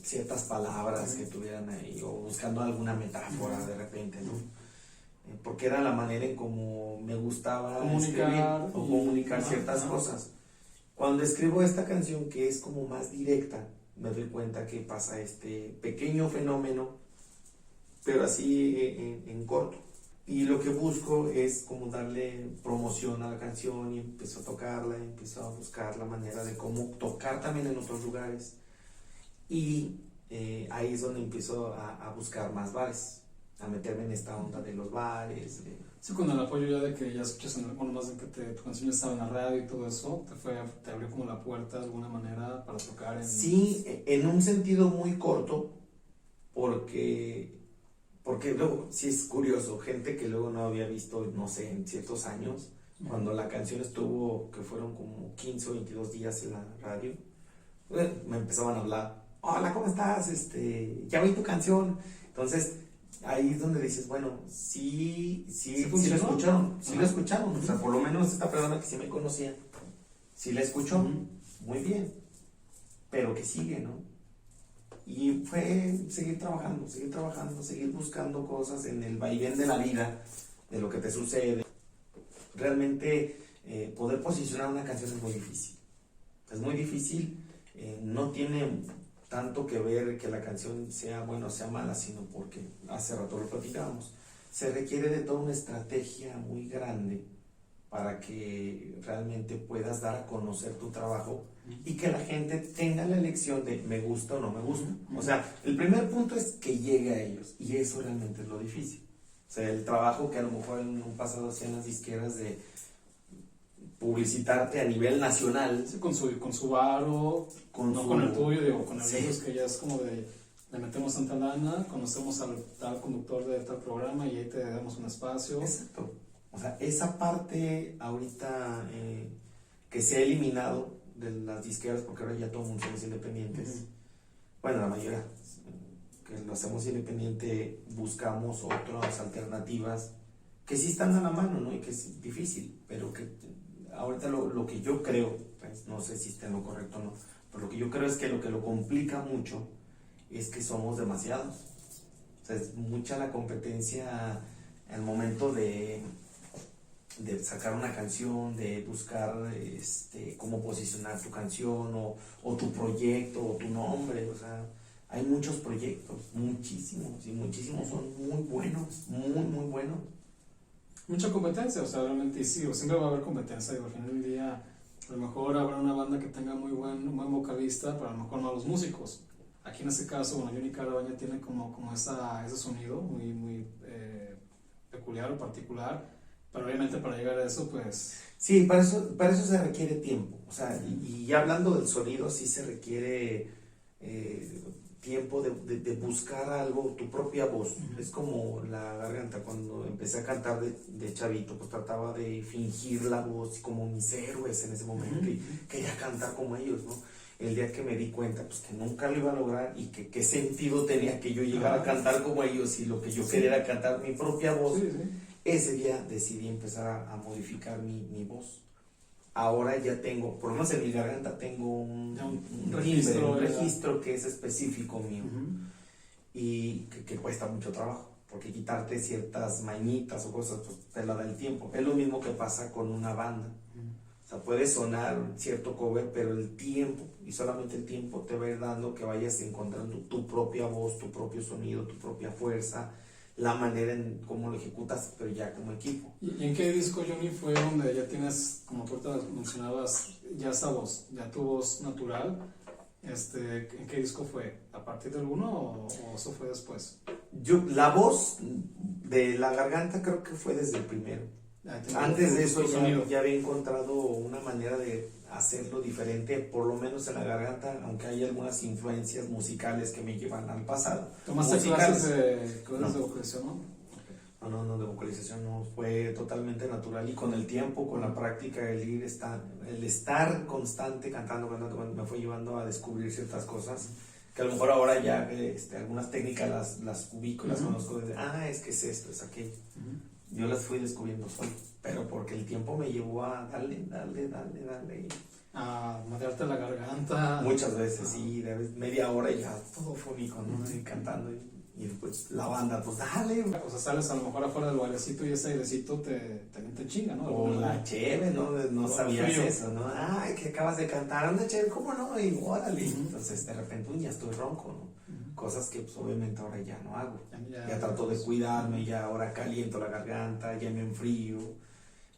ciertas palabras que tuvieran ahí, o buscando alguna metáfora de repente, ¿no? Porque era la manera en cómo me gustaba comunicar o comunicar ciertas cosas. Cuando escribo esta canción, que es como más directa, me doy cuenta que pasa este pequeño fenómeno, pero así en corto. Y lo que busco es como darle promoción a la canción, y empiezo a tocarla, empiezo a buscar la manera de cómo tocar también en otros lugares. Y ahí es donde empiezo a buscar más bares, a meterme en esta onda de los bares. Sí, con el apoyo ya de que ya escuchas, bueno, más de que tu canción ya estaba en la radio y todo eso, te abrió como la puerta de alguna manera para tocar en... Sí, en un sentido muy corto, porque luego, sí es curioso, gente que luego no había visto, no sé, en ciertos años, cuando la canción estuvo, que fueron como 15 o 22 días en la radio, me empezaban a hablar, hola, ¿cómo estás? Ya oí tu canción. Entonces, ahí es donde dices, bueno, sí lo escucharon, sí lo escucharon. O sea, por lo menos esta persona que sí me conocía, sí la escuchó, muy bien, pero que sigue, ¿no? Y fue seguir trabajando, seguir buscando cosas en el vaivén de la vida, de lo que te sucede. Realmente poder posicionar una canción es muy difícil. Es muy difícil, no tiene tanto que ver que la canción sea buena o sea mala, sino porque hace rato lo platicábamos. Se requiere de toda una estrategia muy grande para que realmente puedas dar a conocer tu trabajo y que la gente tenga la elección de me gusta o no me gusta. O sea, el primer punto es que llegue a ellos, y eso realmente es lo difícil. O sea, el trabajo que a lo mejor en un pasado hacían las disqueras de publicitarte a nivel nacional. Sí, con su varo, con el tuyo, digo, con el de ellos, que ya es como de, le metemos tanta lana, conocemos al tal conductor de tal programa y ahí te damos un espacio. Exacto. O sea, esa parte ahorita que se ha eliminado de las disqueras, porque ahora ya todo el mundo somos independientes. Bueno, la mayoría que lo hacemos independiente, buscamos otras alternativas que sí están a la mano, ¿no? Y que es difícil, pero que ahorita lo que yo creo, pues, no sé si está en lo correcto o no, pero lo que yo creo es que lo complica mucho es que somos demasiados. O sea, es mucha la competencia al momento de de sacar una canción, de buscar cómo posicionar tu canción o tu proyecto o tu nombre, o sea, hay muchos proyectos, muchísimos, y muchísimos son muy buenos, muy buenos. Mucha competencia, o sea, realmente y sí, siempre va a haber competencia, digo, al final del día a lo mejor habrá una banda que tenga muy buen vocalista, pero a lo mejor no a los músicos. Aquí en este caso, bueno, Johnny Carabaña tiene como ese sonido muy peculiar o particular, pero obviamente para llegar a eso, pues... Sí, para eso se requiere tiempo, o sea, y ya hablando del sonido, sí se requiere tiempo de buscar algo, tu propia voz. Es como la garganta, cuando empecé a cantar de chavito, pues trataba de fingir la voz como mis héroes en ese momento, y quería cantar como ellos, ¿no? El día que me di cuenta, pues que nunca lo iba a lograr, y que qué sentido tenía que yo llegara a cantar como ellos, y lo que yo quería era cantar mi propia voz. Ese día decidí empezar a modificar mi voz. Ahora ya tengo, por lo menos en mi garganta tengo un registro que es específico mío, y que cuesta mucho trabajo, porque quitarte ciertas mañitas o cosas, pues te la da el tiempo. Es lo mismo que pasa con una banda. O sea, puede sonar cierto cover, pero el tiempo, y solamente el tiempo, te va a ir dando que vayas encontrando tu propia voz, tu propio sonido, tu propia fuerza, la manera en cómo lo ejecutas, pero ya como equipo. ¿Y en qué disco, Johnny, fue donde ya tienes, como tú ahorita mencionabas, ya esa voz, ya tu voz natural? ¿En qué disco fue? ¿A partir del 1 o eso fue después? La voz de la garganta creo que fue desde el primero. Antes de eso ya había encontrado una manera de hacerlo diferente, por lo menos en la garganta, aunque hay algunas influencias musicales que me llevan al pasado. ¿Tomaste clases de vocalización, no? No, de vocalización no, fue totalmente natural, y con el tiempo, con la práctica, el estar constante cantando, me fue llevando a descubrir ciertas cosas que a lo mejor ahora ya algunas técnicas las ubico y las conozco desde, es que es esto, es aquello. Yo las fui descubriendo solo, pero porque el tiempo me llevó a darle. A marearte la garganta. Muchas veces, sí, de media hora y ya todo fónico, ¿no? Y cantando, y después la banda, pues dale. O sea, sales a lo mejor afuera del bailecito y ese airecito te chinga, ¿no? O la cheve, ¿no? No sabías eso, ¿no? Ay, que acabas de cantar, anda cheve, ¿cómo no? Y órale. Entonces, de repente, ya estoy ronco, ¿no? Cosas que pues obviamente ahora ya no hago. Ya trato de cuidarme, ya ahora caliento la garganta, ya me enfrío.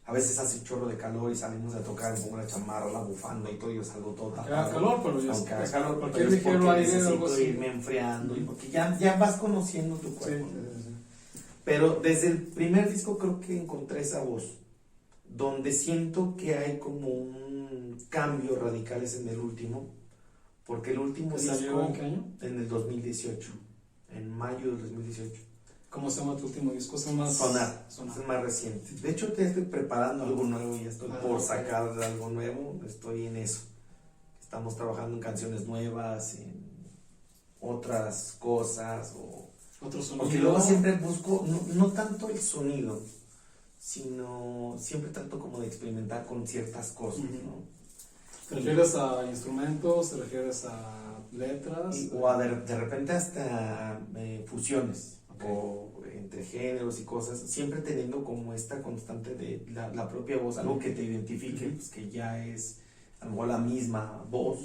A veces hace chorro de calor y salimos a tocar, me pongo la chamarra, la bufanda y todo, y yo salgo todo tapado. Haga calor, pero yo aunque haga calor, cualquier ligero aire, necesito irme enfriando, y porque ya vas conociendo tu cuerpo. Sí. Pero desde el primer disco creo que encontré esa voz, donde siento que hay como un cambio radical es en el último, porque el último disco... ¿En qué año? En el 2018, en mayo del 2018. ¿Cómo se llama tu último disco? ¿Es más... Sonar. Es el más reciente. De hecho, te estoy preparando algo nuevo, ya estoy por sacar algo nuevo, estoy en eso. Estamos trabajando en canciones nuevas, en otras cosas, otro sonido. Porque luego siempre busco, no tanto el sonido, sino siempre trato como de experimentar con ciertas cosas, ¿no? ¿Te refieres a instrumentos? ¿Te refieres a letras? O a de repente hasta fusiones, o entre géneros y cosas, siempre teniendo como esta constante de la propia voz, algo que te identifique, pues que ya es a lo mejor la misma voz,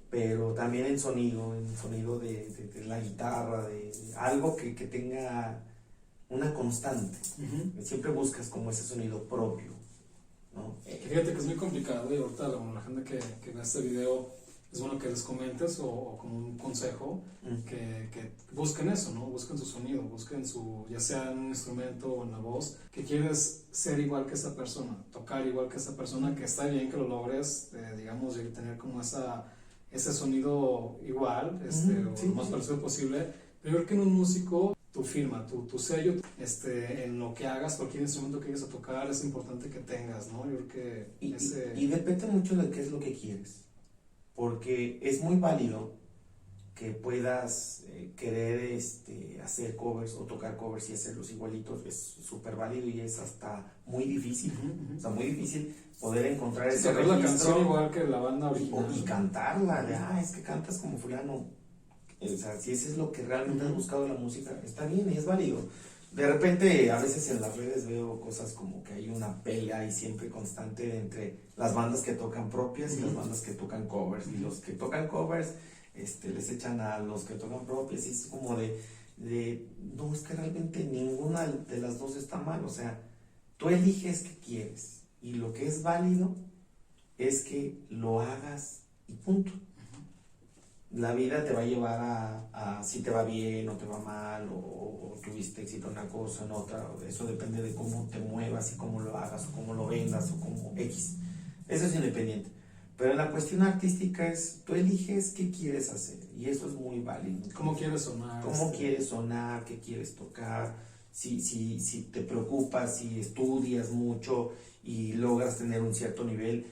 pero también en sonido de la guitarra, de algo que tenga una constante. Siempre buscas como ese sonido propio, ¿no? Fíjate que es muy complicado, y ahorita la gente que ve este video es bueno que les comentes o como un consejo que busquen eso, ¿no? Busquen su sonido, busquen ya sea en un instrumento o en la voz, que quieres ser igual que esa persona, tocar igual que esa persona, que está bien que lo logres, digamos, y tener como ese sonido igual, o lo más parecido posible, pero yo creo que en un músico tu firma, tu sello, en lo que hagas, cualquier instrumento que vayas a tocar, es importante que tengas, ¿no? Yo creo que y depende mucho de qué es lo que quieres, porque es muy válido que puedas querer hacer covers o tocar covers y hacerlos igualitos, es súper válido, y es hasta muy difícil, o sea, muy difícil poder encontrar ese registro, la canción igual que la banda original, y cantarla, es que cantas como fulano. O sea, si eso es lo que realmente has buscado en la música, está bien y es válido, De repente, a veces en las redes veo cosas como que hay una pelea y siempre constante entre las bandas que tocan propias y las bandas que tocan covers. Y los que tocan covers, les echan a los que tocan propias y es como no, es que realmente ninguna de las dos está mal. O sea, tú eliges qué quieres y lo que es válido es que lo hagas y punto. La vida te va a llevar a si te va bien o te va mal o tuviste éxito en una cosa, en otra. Eso depende de cómo te muevas y cómo lo hagas o cómo lo vendas o cómo X. Eso es independiente. Pero la cuestión artística es, tú eliges qué quieres hacer y eso es muy válido. ¿Cómo quieres sonar? ¿Cómo quieres sonar? ¿Qué quieres tocar? Si te preocupas, si estudias mucho y logras tener un cierto nivel,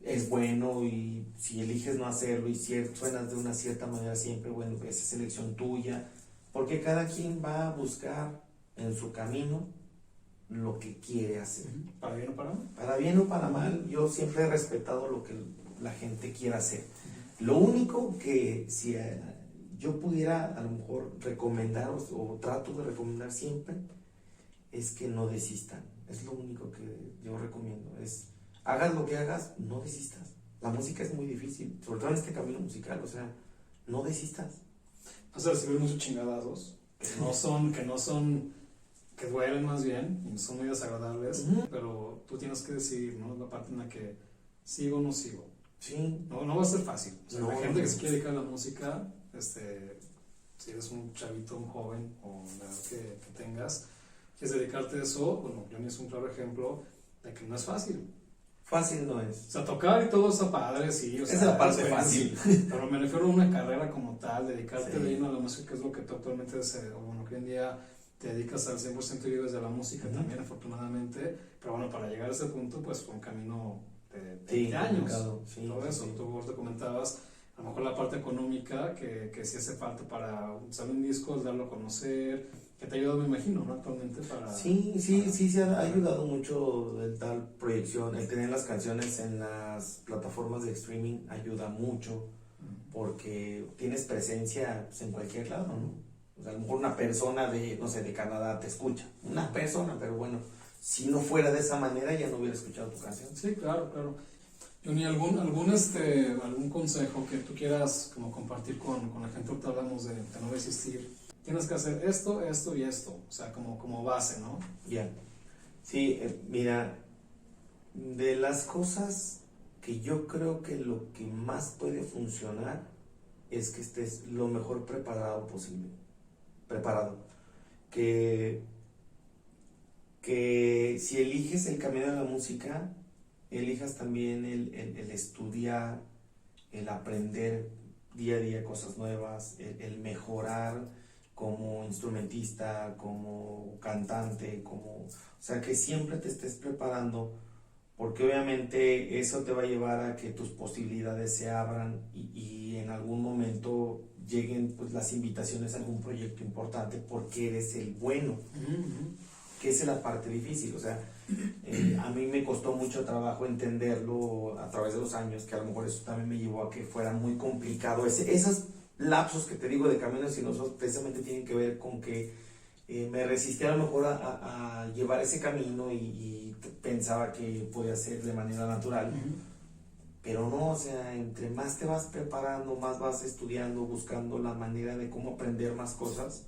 es bueno, y si eliges no hacerlo y suenas de una cierta manera siempre, bueno, esa es elección tuya, porque cada quien va a buscar en su camino lo que quiere hacer. ¿Para bien o para mal? Para bien o para mal, yo siempre he respetado lo que la gente quiera hacer. Lo único que si yo pudiera a lo mejor recomendar o trato de recomendar siempre es que no desistan. Es lo único que yo recomiendo, es hagas lo que hagas, no desistas. La música es muy difícil, sobre todo en este camino musical, o sea, no desistas. Vas a recibir muchos chingadazos que duelen más bien, y son muy desagradables, pero tú tienes que decidir, ¿no? La parte en la que sigo o no sigo. Sí. No va a ser fácil. O sea, No, la gente que se quiere dedicar a la música, si eres un chavito, un joven, o la edad que tengas, quieres dedicarte a eso, bueno, Johnny es un claro ejemplo de que no es fácil. Fácil no es. O sea, tocar y todo está padre, sí. O sea, es la parte fácil. Pero me refiero a una carrera como tal, dedicarte Sí. de lleno a la música, que es lo que tú actualmente, bueno, que hoy en día te dedicas al 100% y vives de la música también, afortunadamente. Pero bueno, para llegar a ese punto, pues fue un camino de 20 años. Sí, todo eso. Sí. Tú vos te comentabas, a lo mejor la parte económica, que sí hace falta para salir un disco, darlo a conocer, que te ha ayudado, me imagino, ¿no? Actualmente para... Sí, se ha ayudado mucho el tal proyección, el tener las canciones en las plataformas de streaming ayuda mucho, porque tienes presencia pues, en cualquier lado, ¿no? O sea, a lo mejor una persona de, no sé, de Canadá te escucha, una persona, pero bueno, si no fuera de esa manera ya no hubiera escuchado tu canción. Sí, claro. Johnny, algún consejo que tú quieras como compartir con la gente? Ahorita hablamos de no desistir. Tienes que hacer esto y esto, o sea, como base, ¿no? Ya. Sí, mira, de las cosas que yo creo que lo que más puede funcionar es que estés lo mejor preparado posible. Que si eliges el camino de la música, elijas también el estudiar, el aprender día a día cosas nuevas, el mejorar como instrumentista, como cantante, o sea, que siempre te estés preparando, porque obviamente eso te va a llevar a que tus posibilidades se abran y en algún momento lleguen pues las invitaciones a algún proyecto importante porque eres el bueno, que esa es la parte difícil. O sea, a mí me costó mucho trabajo entenderlo a través de los años, que a lo mejor eso también me llevó a que fuera muy complicado. Esos lapsos que te digo de caminos sinuosos precisamente tienen que ver con que me resistí a lo mejor a llevar ese camino y pensaba que podía ser de manera natural, pero no, o sea, entre más te vas preparando, más vas estudiando, buscando la manera de cómo aprender más cosas,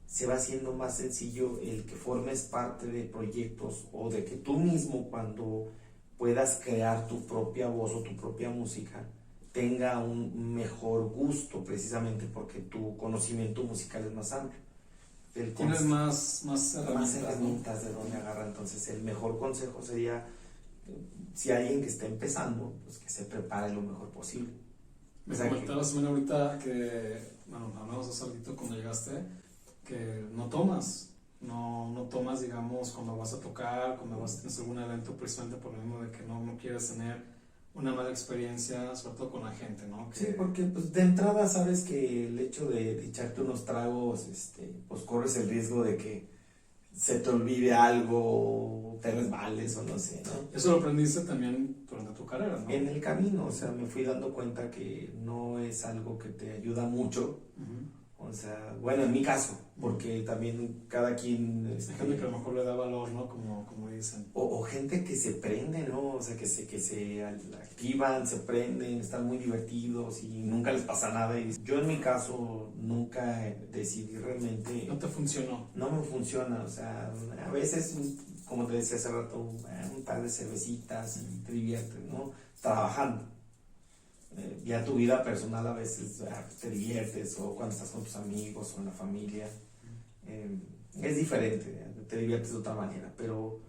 se va haciendo más sencillo el que formes parte de proyectos o de que tú mismo, cuando puedas crear tu propia voz o tu propia música, tenga un mejor gusto, precisamente porque tu conocimiento musical es más amplio. Tienes más herramientas de donde agarrar. Entonces el mejor consejo sería, si alguien que está empezando, pues que se prepare lo mejor posible. Me comentabas también ahorita que, bueno, hablamos hace ratito cuando llegaste, que no tomas, digamos, cuando vas a tocar, cuando vas a tener algún evento, precisamente por lo mismo de que no quieres tener una mala experiencia, sobre todo con la gente, ¿no? Sí, porque pues de entrada sabes que el hecho de echarte unos tragos, pues corres el riesgo de que se te olvide algo, te resbales o no sé, ¿no? Eso lo aprendiste también durante tu carrera, ¿no? En el camino, o sea, me fui dando cuenta que no es algo que te ayuda mucho, O sea, bueno, en mi caso, porque también cada quien... Hay gente que a lo mejor le da valor, ¿no? Como dicen. O gente que se prende, ¿no? O sea, que se activan, se prenden, están muy divertidos y nunca les pasa nada. Y yo en mi caso nunca decidí realmente... No te funcionó. No me funciona, o sea, a veces, como te decía hace rato, un par de cervecitas y te diviertes, ¿no? Trabajando. Ya tu vida personal a veces te diviertes, o cuando estás con tus amigos o en la familia, es diferente, te diviertes de otra manera, pero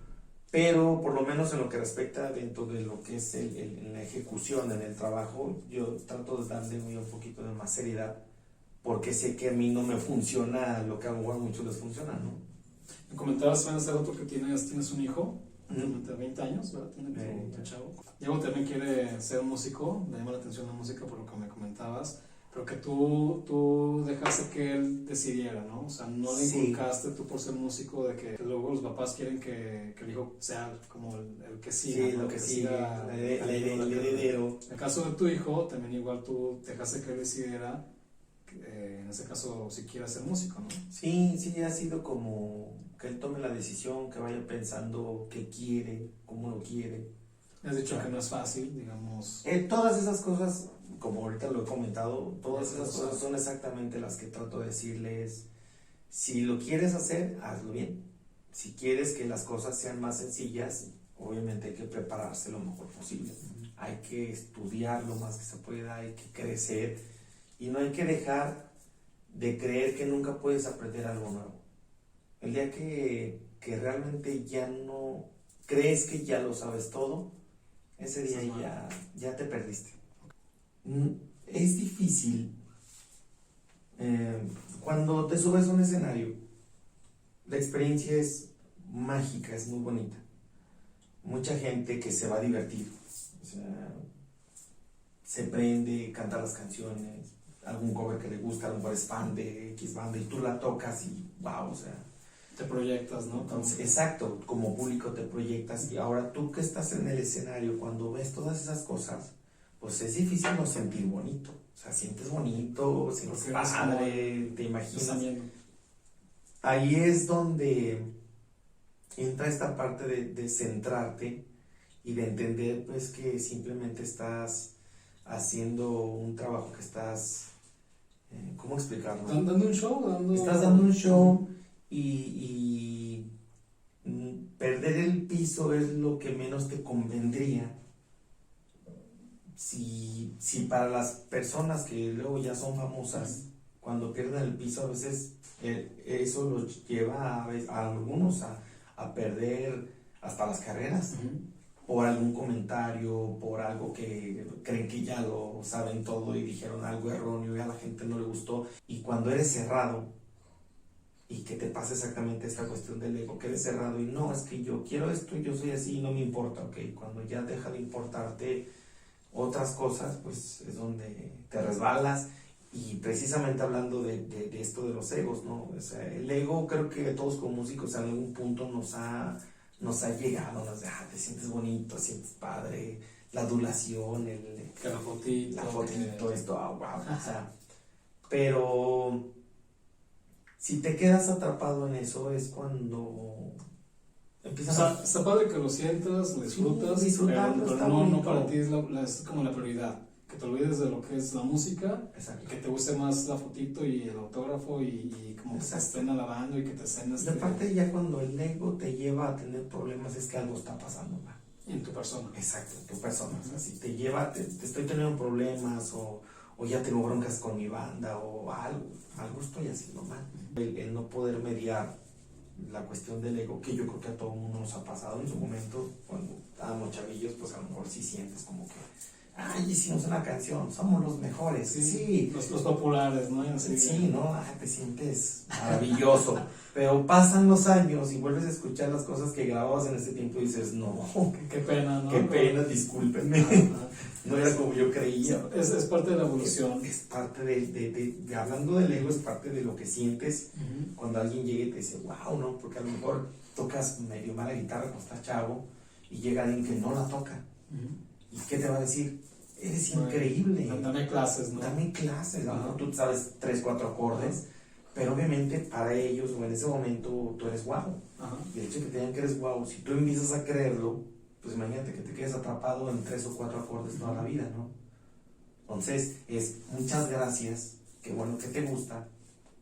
por lo menos en lo que respecta dentro de lo que es la ejecución, en el trabajo, yo trato de darle un poquito de más seriedad, porque sé que a mí no me funciona lo que a muchos les funciona, ¿no? Me comentabas hace rato que tienes un hijo de 20 años, ¿verdad? Tiene tu chavo. Diego también quiere ser músico, me llama la atención la música por lo que me comentabas, pero que tú dejaste que él decidiera, ¿no? O sea, no le inculcaste tú por ser músico de que luego los papás quieren que el hijo sea como el que siga, sí, ¿no? lo que siga, el heredero. En el caso de tu hijo, también igual tú dejaste que él decidiera, en ese caso, si quiere ser músico, ¿no? Sí, ha sido como que él tome la decisión, que vaya pensando qué quiere, cómo lo quiere. Me has dicho que no es fácil, digamos. Todas esas cosas, como ahorita lo he comentado, todas esas cosas son exactamente las que trato de decirles. Si lo quieres hacer, hazlo bien. Si quieres que las cosas sean más sencillas, obviamente hay que prepararse lo mejor posible. Hay que estudiar lo más que se pueda, hay que crecer y no hay que dejar de creer que nunca puedes aprender algo nuevo. El día que realmente ya no crees que ya lo sabes todo, ese día ya te perdiste. Es difícil cuando te subes a un escenario. La experiencia es mágica, es muy bonita. Mucha gente que se va a divertir, o sea, se prende, canta las canciones, algún cover que le gusta, a lo mejor es fan de X banda y tú la tocas y wow, o sea, te proyectas, ¿no? Entonces, exacto, como público te proyectas y ahora tú que estás en el escenario, cuando ves todas esas cosas, pues es difícil no sentir bonito. O sea, sientes bonito, sientes padre, te imaginas. Ahí es donde entra esta parte de centrarte y de entender pues que simplemente estás haciendo un trabajo que estás, ¿cómo explicarlo? Dando un show, Estás dando un show y perder el piso es lo que menos te convendría. Si para las personas que luego ya son famosas, cuando pierden el piso a veces eso los lleva a algunos a perder hasta las carreras. Por algún comentario, por algo que creen que ya lo saben todo y dijeron algo erróneo y a la gente no le gustó. Y cuando eres cerrado, y que te pasa exactamente esta cuestión del ego, que eres cerrado y no, es que yo quiero esto y yo soy así y no me importa, ok, cuando ya deja de importarte otras cosas, pues es donde te resbalas. Y precisamente hablando de esto de los egos, ¿no? O sea, el ego creo que todos como músicos en algún punto nos ha llegado, te sientes bonito, sientes padre, la adulación, que la fotito, esto, wow, o sea, pero si te quedas atrapado en eso es cuando empiezas está padre que lo sientas, lo disfrutas, pero no para ti es como la prioridad. Que te olvides de lo que es la música. Exacto. Y que te guste más la fotito y el autógrafo y como que te estén alabando y que te estén... Y aparte ya cuando el ego te lleva a tener problemas es que algo está pasando mal. En tu persona. Exacto, en tu persona. O sea, si te lleva, te estoy teniendo problemas o ya tengo broncas con mi banda o algo estoy haciendo mal. El no poder mediar la cuestión del ego, que yo creo que a todo el mundo nos ha pasado en su momento, cuando estábamos chavillos, pues a lo mejor sí sientes como que hicimos una canción, somos los mejores. Sí. Los populares, ¿no? Sí, ¿no? Te sientes maravilloso. Pero pasan los años y vuelves a escuchar las cosas que grababas en ese tiempo y dices, no. Qué pena, ¿no? Qué pena, discúlpenme. No era como yo creía. Es parte de la evolución. Es parte de hablando del ego, es parte de lo que sientes cuando alguien llega y te dice, wow, ¿no? Porque a lo mejor tocas medio mala guitarra cuando estás chavo y llega alguien que no la toca. ¿Y qué te va a decir? eres increíble. Dame clases, ¿no? Dame clases, ¿no? Tú sabes 3, 4 acordes, pero obviamente para ellos o en ese momento tú eres guau. Y el hecho de que te digan que eres guau, si tú empiezas a creerlo, pues imagínate que te quedes atrapado en 3 o 4 acordes toda la vida, ¿no? Entonces es muchas gracias, qué bueno que te gusta,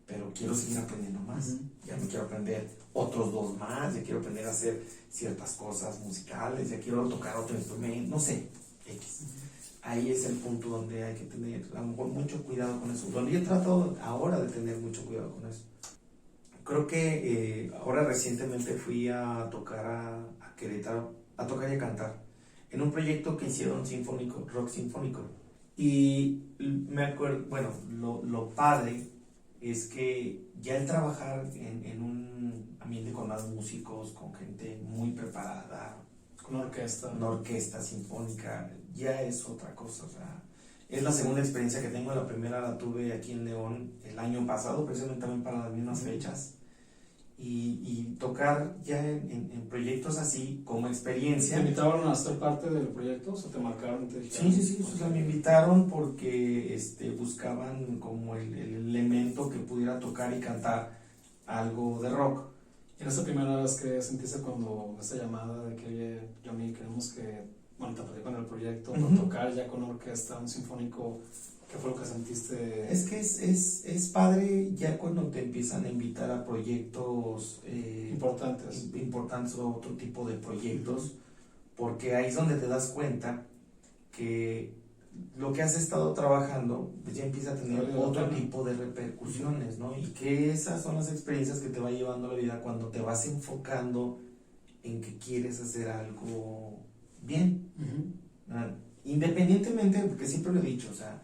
pero quiero seguir aprendiendo más. Ya no quiero aprender otros 2 más, ya quiero aprender a hacer ciertas cosas musicales, ya quiero tocar otro instrumento, no sé, X. Ahí es el punto donde hay que tener a lo mejor mucho cuidado con eso, donde yo trato ahora de tener mucho cuidado con eso. Creo que ahora recientemente fui a tocar a Querétaro, a tocar y a cantar, en un proyecto que hicieron sinfónico, rock sinfónico. Y me acuerdo, bueno, lo padre es que ya el trabajar en un ambiente con más músicos, con gente muy preparada, con una orquesta sinfónica, ya es otra cosa. O sea, es la segunda experiencia que tengo. La primera la tuve aquí en León el año pasado, precisamente también para las mismas fechas. Y tocar ya en proyectos así como experiencia. ¿Te invitaron a ser parte del proyecto? ¿O sea, te marcaron? Te dijeron, Sí, o sea, me invitaron porque buscaban como el elemento que pudiera tocar y cantar algo de rock. ¿Y en esa primera vez que sentiste cuando esa llamada de que, oye, Johnny, queremos que, bueno, te apoyé con el proyecto, para tocar ya con orquesta, un sinfónico, qué fue lo que sentiste? Es que es padre ya cuando te empiezan a invitar a proyectos importantes o otro tipo de proyectos, porque ahí es donde te das cuenta que lo que has estado trabajando pues ya empieza a tener otro tipo de repercusiones, ¿no? Y que esas son las experiencias que te va llevando la vida cuando te vas enfocando en que quieres hacer algo bien. Independientemente, porque siempre lo he dicho, o sea,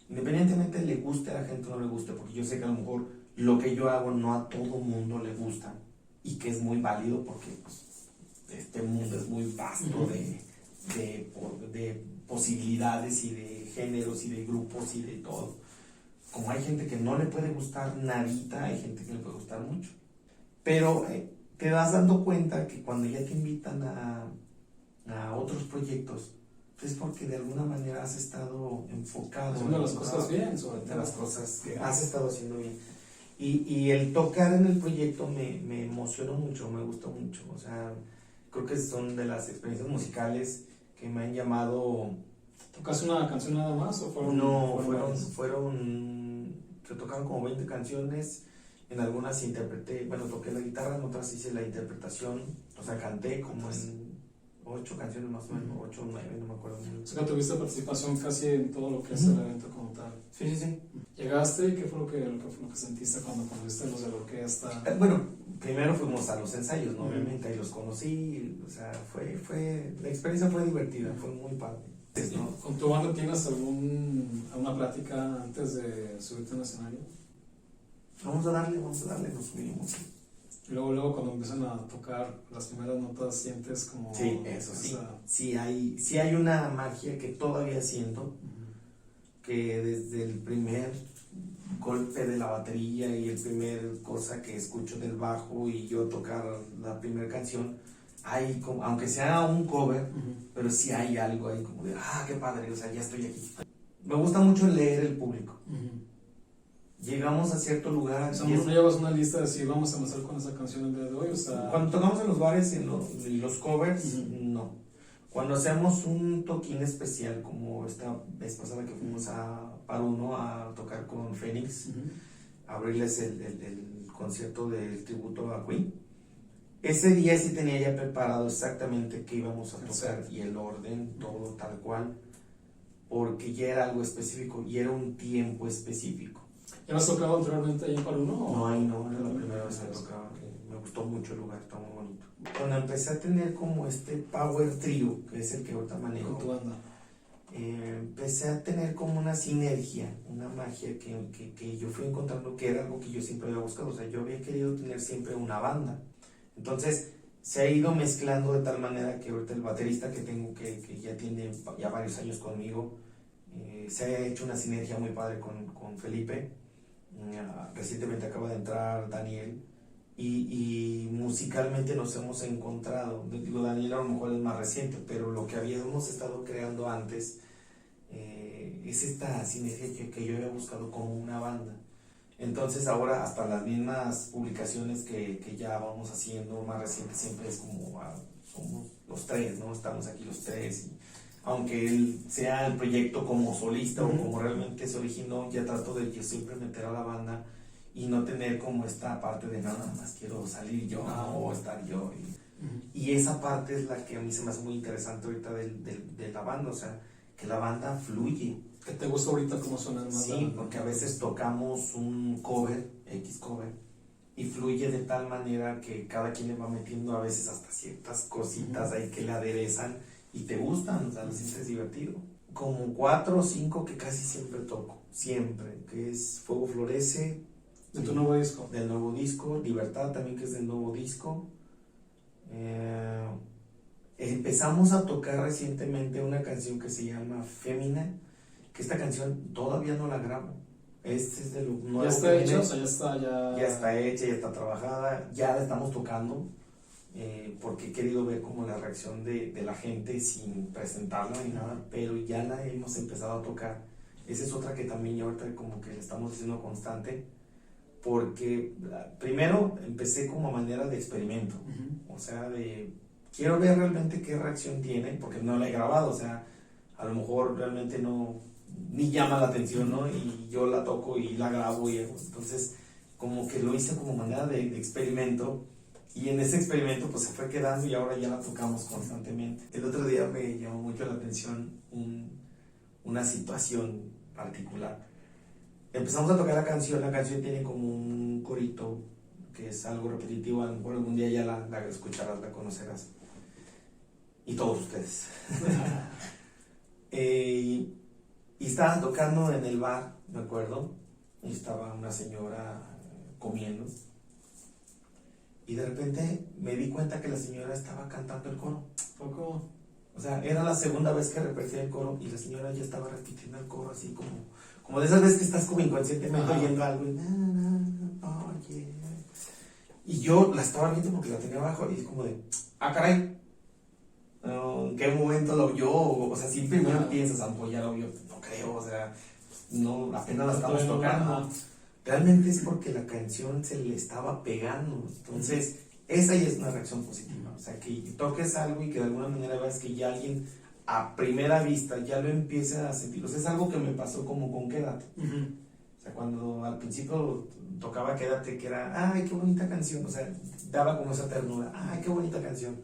independientemente le guste a la gente o no le guste, porque yo sé que a lo mejor lo que yo hago no a todo mundo le gusta y que es muy válido porque pues, este mundo es muy vasto de posibilidades y de géneros y de grupos y de todo. Como hay gente que no le puede gustar nadita, hay gente que le puede gustar mucho. Pero te vas dando cuenta que cuando ya te invitan a otros proyectos, es porque de alguna manera has estado enfocado haciendo las cosas bien, sobre todo. De las cosas que has estado haciendo bien. Y el tocar en el proyecto me emocionó mucho, me gustó mucho. O sea, creo que son de las experiencias musicales que me han llamado. ¿Tocaste una canción nada más o fueron? No, se tocaron como 20 canciones. En algunas interpreté, bueno, toqué la guitarra, en otras hice la interpretación, o sea, canté como en 8 canciones más o menos, 8 o 9, no me acuerdo mucho. O sea, que tuviste participación casi en todo lo que es el evento como tal. Sí. ¿Llegaste y qué fue lo que sentiste cuando conociste los de la orquesta? Bueno, primero fuimos a los ensayos, ¿no? Obviamente, ahí los conocí, o sea, la experiencia fue divertida, fue muy padre. ¿No? ¿Con tu banda tienes alguna plática antes de subirte al escenario? Vamos a darle, nos subimos. Y luego cuando empiezan a tocar las primeras notas sientes como... Sí, eso sí. Sí hay una magia que todavía siento, que desde el primer golpe de la batería y el primer cosa que escucho del bajo y yo tocar la primera canción, hay como, aunque sea un cover, pero sí hay algo ahí como de, qué padre, o sea, ya estoy aquí. Me gusta mucho leer el público. Llegamos a cierto lugar. O sea, no llevas una lista de si vamos a empezar con esa canción el día de hoy, o sea... Cuando tocamos en los bares y los covers, no. Cuando hacemos un toquín especial, como esta vez pasada que fuimos a Paruno a tocar con Fénix, a abrirles el concierto del tributo a Queen, ese día sí tenía ya preparado exactamente qué íbamos a tocar y el orden, todo tal cual, porque ya era algo específico y era un tiempo específico. ¿Ya has tocado anteriormente ahí en Paruno? No, ahí no, era la primera vez que tocaba. Me gustó mucho el lugar, está muy bonito. Cuando empecé a tener como este power trio, que es el que ahorita manejo, con tu banda, empecé a tener como una sinergia, una magia que yo fui encontrando que era algo que yo siempre había buscado. O sea, yo había querido tener siempre una banda. Entonces se ha ido mezclando de tal manera que ahorita el baterista que tengo, que ya tiene ya varios años conmigo, se ha hecho una sinergia muy padre con Felipe. Recientemente acaba de entrar Daniel y musicalmente nos hemos encontrado. Digo, Daniel a lo mejor es más reciente, pero lo que habíamos estado creando antes es esta sinergia que yo había buscado como una banda. Entonces ahora hasta las mismas publicaciones que ya vamos haciendo más recientes siempre es como somos los tres, ¿no? Estamos aquí los tres y aunque él sea el proyecto como solista o como realmente se originó, ya trato de yo siempre meter a la banda y no tener como esta parte de nada más quiero salir yo o estar yo. Y esa parte es la que a mí se me hace muy interesante ahorita de la banda, o sea, que la banda fluye. ¿Qué te gusta ahorita cómo suena más? Sí, porque a veces tocamos un cover, X cover, y fluye de tal manera que cada quien le va metiendo a veces hasta ciertas cositas ahí que le aderezan y te gustan, o sea, lo sientes divertido. Como 4 o 5 que casi siempre toco, siempre, que es Fuego Florece. ¿De tu nuevo disco? Del nuevo disco, Libertad también que es del nuevo disco. Empezamos a tocar recientemente una canción que se llama Fémina, que esta canción todavía no la grabo. Este es de lo nuevo. ¿Ya está hecha? O sea, ya está, ya está hecha, ya está trabajada, ya la estamos tocando, porque he querido ver como la reacción de la gente sin presentarla ni nada, pero ya la hemos empezado a tocar. Esa es otra que también ya ahorita como que le estamos haciendo constante, porque primero empecé como manera de experimento, o sea, quiero ver realmente qué reacción tiene, porque no la he grabado, o sea, a lo mejor realmente no, ni llama la atención, ¿no? Y yo la toco y la grabo y entonces como que lo hice como manera de experimento, y en ese experimento pues se fue quedando y ahora ya la tocamos constantemente. El otro día me llamó mucho la atención una situación particular. Empezamos a tocar la canción tiene como un corito que es algo repetitivo, a lo mejor algún día ya la escucharás, la conocerás, y todos ustedes. Y estaba tocando en el bar, me acuerdo, y estaba una señora comiendo, y de repente me di cuenta que la señora estaba cantando el coro. ¿Poco? O sea, era la segunda vez que repetía el coro y la señora ya estaba repitiendo el coro así como de esas veces que estás como inconscientemente oyendo algo y oye. Y yo la estaba viendo porque la tenía abajo y es como de, caray, ¿en qué momento lo oyó? O sea, si primero piensas, ya lo oyó, no creo, o sea, no, apenas la estamos tocando. Realmente es porque la canción se le estaba pegando, entonces esa ya es una reacción positiva, o sea, que toques algo y que de alguna manera veas que ya alguien a primera vista ya lo empieza a sentir. O sea, es algo que me pasó como con Quédate. O sea, cuando al principio tocaba Quédate, que era, ay, qué bonita canción, o sea, daba como esa ternura, ay, qué bonita canción.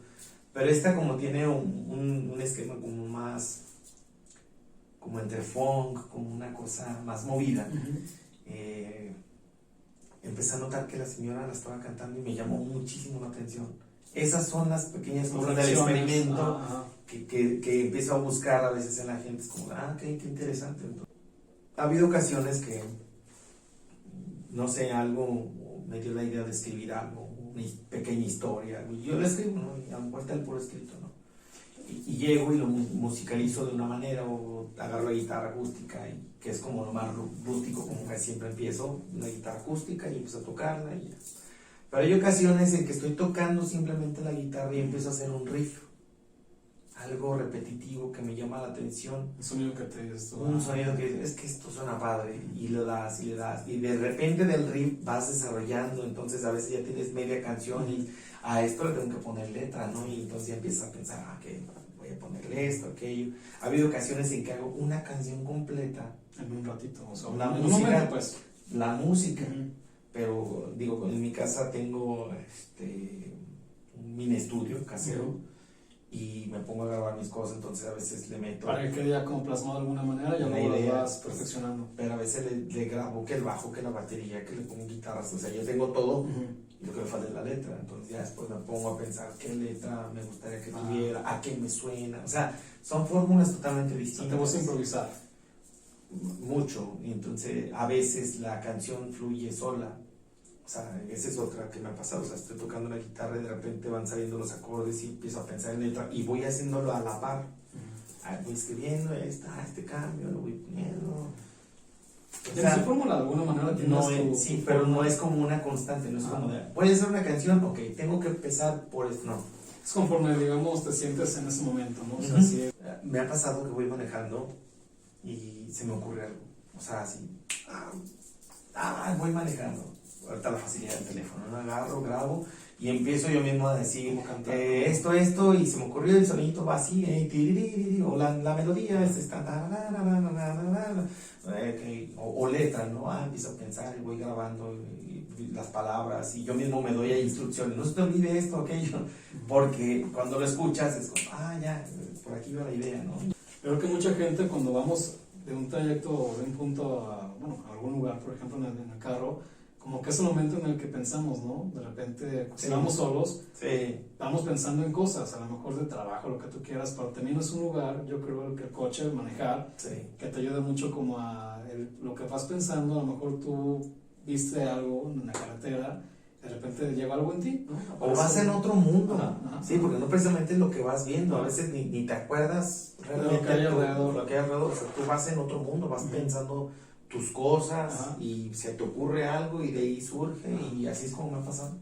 Pero esta como tiene un esquema como más, como entre funk, como una cosa más movida. Empecé a notar que la señora la estaba cantando y me llamó muchísimo la atención. Esas son las pequeñas cosas del experimento que empiezo a buscar a veces en la gente. Es como, qué interesante. Entonces, ha habido ocasiones que, no sé, algo me dio la idea de escribir algo, una pequeña historia. Y yo la escribo, ¿no? Y a lo mejor está el puro escrito, ¿no? Y llego y lo musicalizo de una manera, o agarro la guitarra acústica, que es como lo más rústico, como que siempre empiezo, la guitarra acústica y empiezo a tocarla y ya. Pero hay ocasiones en que estoy tocando simplemente la guitarra y empiezo a hacer un riff, algo repetitivo que me llama la atención. Un sonido que te dices tú. Un sonido que es que esto suena padre, y le das, y de repente del riff vas desarrollando, entonces a veces ya tienes media canción y a esto le tengo que poner letra, ¿no? Y entonces ya empiezas a pensar, que voy a ponerle esto, aquello. Ha habido ocasiones en que hago una canción completa. En un ratito, o sea, la en música, un momento, pues. La música. Pero digo, en mi casa tengo un mini estudio casero y me pongo a grabar mis cosas, entonces a veces le meto. Para que quede ya como plasmado de alguna manera, ya luego lo vas perfeccionando. Pero a veces le grabo que el bajo, que la batería, que le pongo guitarras, o sea, yo tengo todo. Y lo que me falta es la letra, entonces ya después me pongo a pensar qué letra me gustaría que tuviera, a qué me suena, o sea, son fórmulas totalmente distintas. Te vas a improvisar. Mucho, y entonces a veces la canción fluye sola, o sea, esa es otra que me ha pasado, o sea, estoy tocando la guitarra y de repente van saliendo los acordes y empiezo a pensar en letra y voy haciéndolo a la par, voy escribiendo este cambio, lo voy poniendo. O sea, fórmula de alguna manera sí, pero no es como una constante, no es como de, voy a hacer una canción, ok, tengo que empezar por esto, no. Es conforme, digamos, te sientes en ese momento, ¿no? O sea, sí. Me ha pasado que voy manejando y se me ocurre algo. O sea, así, voy manejando. Ahorita la facilidad del teléfono, ¿no? Agarro, grabo y empiezo yo mismo a decir esto, y se me ocurrió el sonidito, va así, o la melodía es esta, o letra, ¿no? Empiezo a pensar y voy grabando y las palabras y yo mismo me doy ahí instrucciones, no se te olvide esto, aquello, porque cuando lo escuchas es como, ya, por aquí va la idea, ¿no? Creo que mucha gente cuando vamos de un trayecto o de un punto a algún lugar, por ejemplo en el carro, como que es el momento en el que pensamos, ¿no? De repente, si vamos solos, vamos pensando en cosas, a lo mejor de trabajo, lo que tú quieras, pero también es un lugar, yo creo que el coche, el manejar, que te ayuda mucho como a lo que vas pensando, a lo mejor tú viste algo en la carretera, de repente llega algo en ti, ¿no? O vas en otro mundo, porque no precisamente es lo que vas viendo, a veces ni te acuerdas realmente lo que hay alrededor. Lo que hay alrededor, o sea, tú vas en otro mundo, vas pensando tus cosas y se te ocurre algo y de ahí surge y así es como me ha pasado.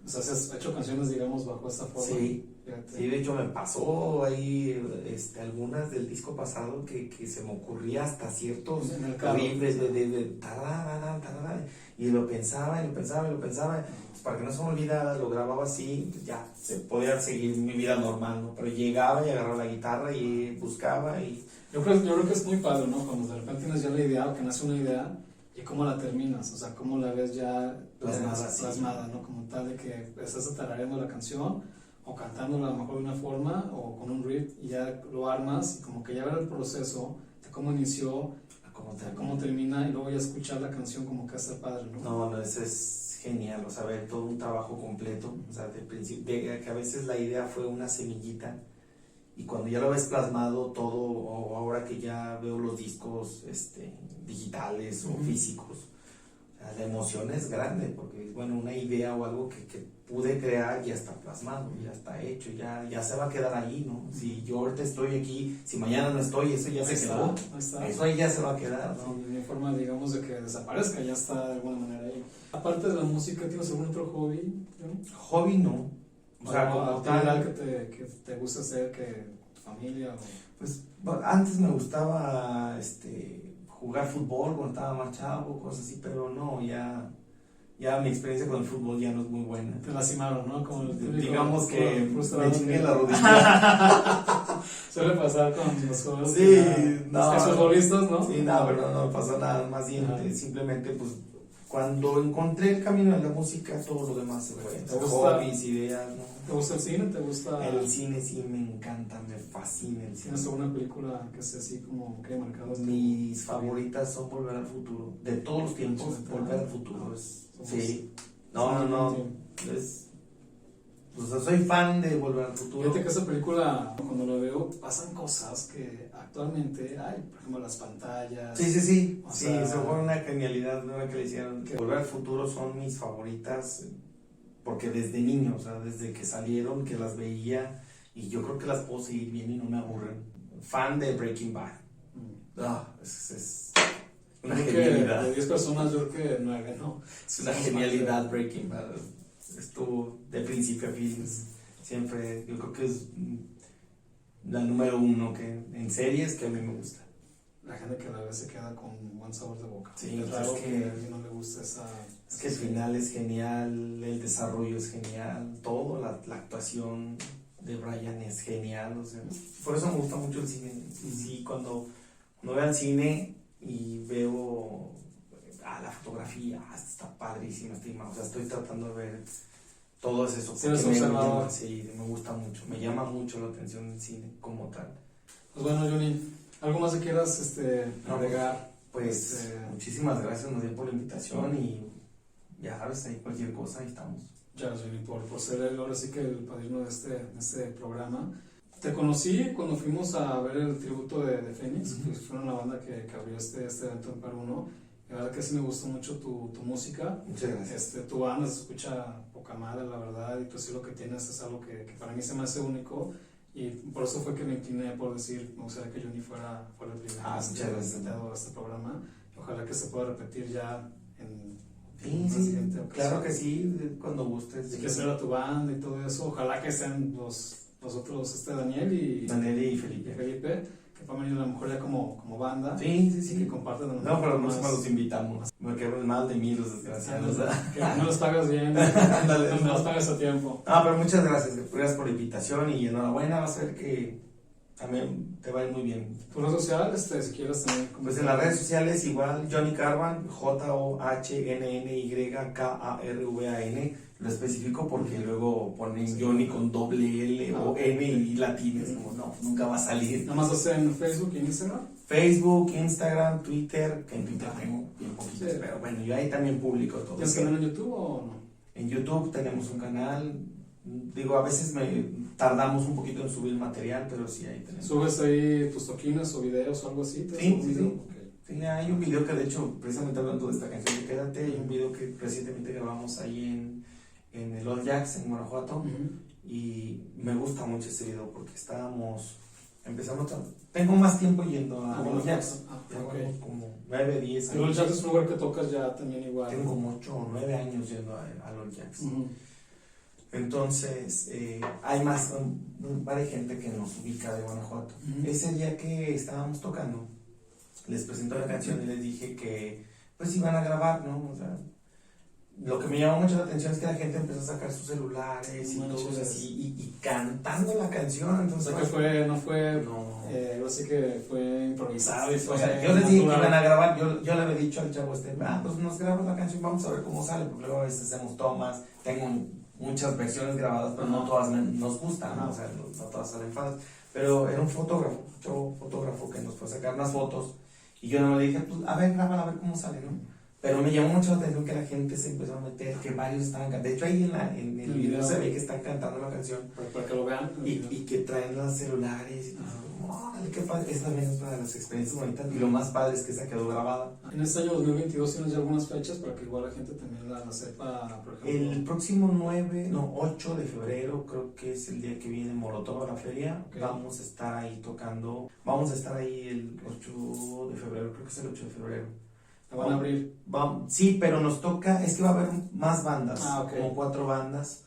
O sea, has hecho canciones, digamos, bajo esta forma. Sí, de hecho me pasó ahí algunas del disco pasado que se me ocurría hasta ciertos riffs y lo pensaba, pues para que no se me olvidara, lo grababa así, pues ya, se podía seguir mi vida normal, ¿no? Pero llegaba y agarraba la guitarra y buscaba y... Yo creo que es muy padre, ¿no? Cuando de repente tienes ya la idea o que nace una idea y cómo la terminas, o sea, cómo la ves ya plasmada, ¿no? Como tal de que estás tarareando la canción o cantándola a lo mejor de una forma o con un riff y ya lo armas y como que ya ver el proceso de cómo inició, cómo termina y luego ya escuchar la canción como que está padre, ¿no? No, eso es genial, o sea, ver todo un trabajo completo, o sea, de principio, que a veces la idea fue una semillita. Y cuando ya lo ves plasmado todo, o ahora que ya veo los discos digitales o físicos, la emoción es grande, porque bueno, una idea o algo que pude crear ya está plasmado, ya está hecho, ya se va a quedar ahí, ¿no? Si yo ahorita estoy aquí, si mañana no estoy, eso ya se quedó, eso ahí ya se va a quedar, ¿no? Sí, de forma, digamos, de que desaparezca, ya está de alguna manera ahí. Aparte de la música, ¿tienes algún otro hobby? ¿No? Hobby no. O sea, como tal que te gusta hacer, que tu familia o... Pues antes me gustaba jugar fútbol cuando estaba más chavo, cosas así, pero no, ya mi experiencia con el fútbol ya no es muy buena. Te lastimaron, ¿no? Como digamos que me chingué la rodilla. Suele pasar con los jugadores. Sí, los futbolistas, ¿no? Sí, no, pero no pasó nada, más bien simplemente pues cuando encontré el camino de la música, todo lo demás se fue. ¿Te gusta, hobbies, ideas, ¿no? ¿Te gusta el cine? ¿Te gusta...? El cine sí me encanta, me fascina el cine. ¿Tienes alguna película que sea así como que haya marcado? Mis favoritas son Volver al Futuro. De todos los tiempos, Volver al Futuro sí. No. O sea, soy fan de Volver al Futuro. Fíjate que esa película, cuando la veo, pasan cosas que actualmente hay, por ejemplo, las pantallas. Sí. Eso fue una genialidad nueva que le hicieron. Volver al Futuro son mis favoritas porque desde niño, o sea, desde que salieron, que las veía y yo creo que las puedo seguir viendo y no me aburren. Fan de Breaking Bad. Es una genialidad. De 10 personas, yo creo que 9, ¿no? Es una genialidad Breaking Bad. Estuvo de principio a fin. Siempre, yo creo que es la número 1 que en series que a mí me gusta. La gente que la ve se queda con un buen sabor de boca. Sí, es raro que a alguien no le guste esa... Es que el final es genial, el desarrollo es genial, todo, la actuación de Brian es genial, o sea, por eso me gusta mucho el cine. Sí, cuando voy al cine y veo la fotografía, está padrísima, o sea, estoy tratando de ver todo eso. Sí, me gusta mucho, me llama mucho la atención el cine como tal. Pues bueno, Johnny, ¿algo más que quieras agregar? Pues muchísimas gracias, nos dio por la invitación y ya sabes, ahí cualquier cosa, ahí estamos. Ya, Johnny, por ser ahora sí que el padrino de este programa. Te conocí cuando fuimos a ver el tributo de Fénix, que fueron la banda que abrió este evento en Perú, ¿no? La verdad que sí me gustó mucho tu música. Muchas gracias. Tu banda se escucha poca madre, la verdad, y tú sí lo que tienes es algo que para mí se me hace único. Y por eso fue que me incliné por decir, me gustaría que Johnny fuera el primero invitado a este programa. Ojalá que se pueda repetir ya en sí, siguiente ocasión. Claro que sí, cuando gustes. Si quieres ver a tu banda y todo eso, ojalá que sean los los otros, Daniel y Felipe. Que van a venir a lo mejor ya como banda. Sí. Y que comparten. No, pero no los invitamos. Me quedan mal de mí los desgraciados. Que no los pagas bien, no los pagas a tiempo. Pero muchas gracias por la invitación y enhorabuena, va a ser que también te va a ir muy bien. ¿Tu red social, si quieres también? Pues en las redes sociales igual, Johnny Carvan, JOHNNYKARVAN, lo especifico porque luego ponen Johnny con doble L o N y latines, como no, nunca va a salir. ¿Nada más hace en Facebook y en Instagram? Facebook, Instagram, Twitter, que en Twitter tengo bien poquitos, pero bueno, yo ahí también publico todo. ¿Tienes canal en YouTube o no? En YouTube tenemos un canal, digo, a veces tardamos un poquito en subir material, pero sí, ahí tenemos. ¿Subes ahí tus toquines o videos o algo así? Sí. Sí, hay un video que de hecho, precisamente hablando de esta canción de Quédate, hay un video que recientemente grabamos ahí en el Old Jacks, en Guanajuato, y me gusta mucho ese video porque tengo más tiempo yendo a Old Jacks, como 9, 10 años. ¿El Old Jacks es un lugar que tocas ya también igual? Tengo como 8 o 9 años yendo al Old Jacks. Entonces, hay varias gente que nos ubica de Guanajuato. Ese día que estábamos tocando, les presenté la canción y les dije que pues iban a grabar, ¿no? O sea, lo que me llamó mucho la atención es que la gente empezó a sacar sus celulares y todo así, y cantando la canción. Entonces, o sea, que no fue, así que fue improvisado y fue. O sea, yo les dije que iban a grabar, yo le había dicho al chavo pues nos grabas la canción, vamos a ver cómo sale, porque luego a veces hacemos tomas, tengo muchas versiones grabadas, pero no todas nos gustan, ¿no? O sea, no todas salen fáciles. Pero era un fotógrafo que nos fue a sacar unas fotos. Y yo no le dije, pues, a ver, grábala, a ver cómo sale, ¿no? Pero me llamó mucho la atención que la gente se empezó a meter, que varios estaban cantando. De hecho, ahí en el video se ve que están cantando la canción. Para que lo vean. Y que traen los celulares. Y órale, qué padre. Esa también es una de las experiencias bonitas. Y lo más padre es que se quedó grabada. En este año 2022 tienes ya algunas fechas para que igual la gente también la sepa, por ejemplo. El próximo 8 de febrero, creo que es el día que viene Molotov a la feria. Vamos a estar ahí tocando. Vamos a estar ahí el 8 de febrero, creo que es el 8 de febrero. ¿La van a abrir? Sí, pero nos toca, es que va a haber más bandas, okay. Como 4 bandas,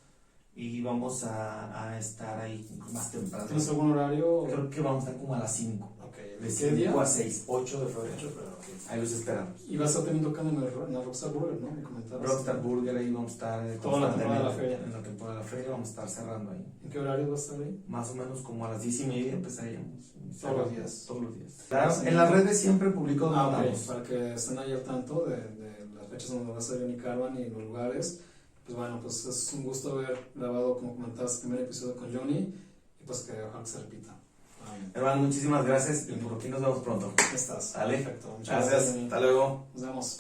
y vamos a estar ahí más temprano. ¿Tienes algún horario? Creo que vamos a estar como a las 5. ¿De 5 a 6, 8 de febrero. Ahí los esperamos. Y vas a estar también tocando en la Rockstar Burger, ¿no? Me comentabas. Rockstar Burger, ahí vamos a estar. Toda la temporada de la feria. En la temporada de la feria vamos a estar cerrando ahí. ¿En qué horario vas a estar ahí? Más o menos como a las 10:30 empezaríamos. Todos los días. Todos los días. Claro, en las redes siempre publico para que estén ahí al tanto de las fechas donde va a ser Johnny Carvan y los lugares. Pues bueno, pues es un gusto haber grabado, como comentabas, el primer episodio con Johnny, y pues que ojalá que se repita. Hermano, muchísimas gracias y por aquí nos vemos pronto. Estás. Vale. Perfecto. Muchas gracias. Hasta luego. Nos vemos.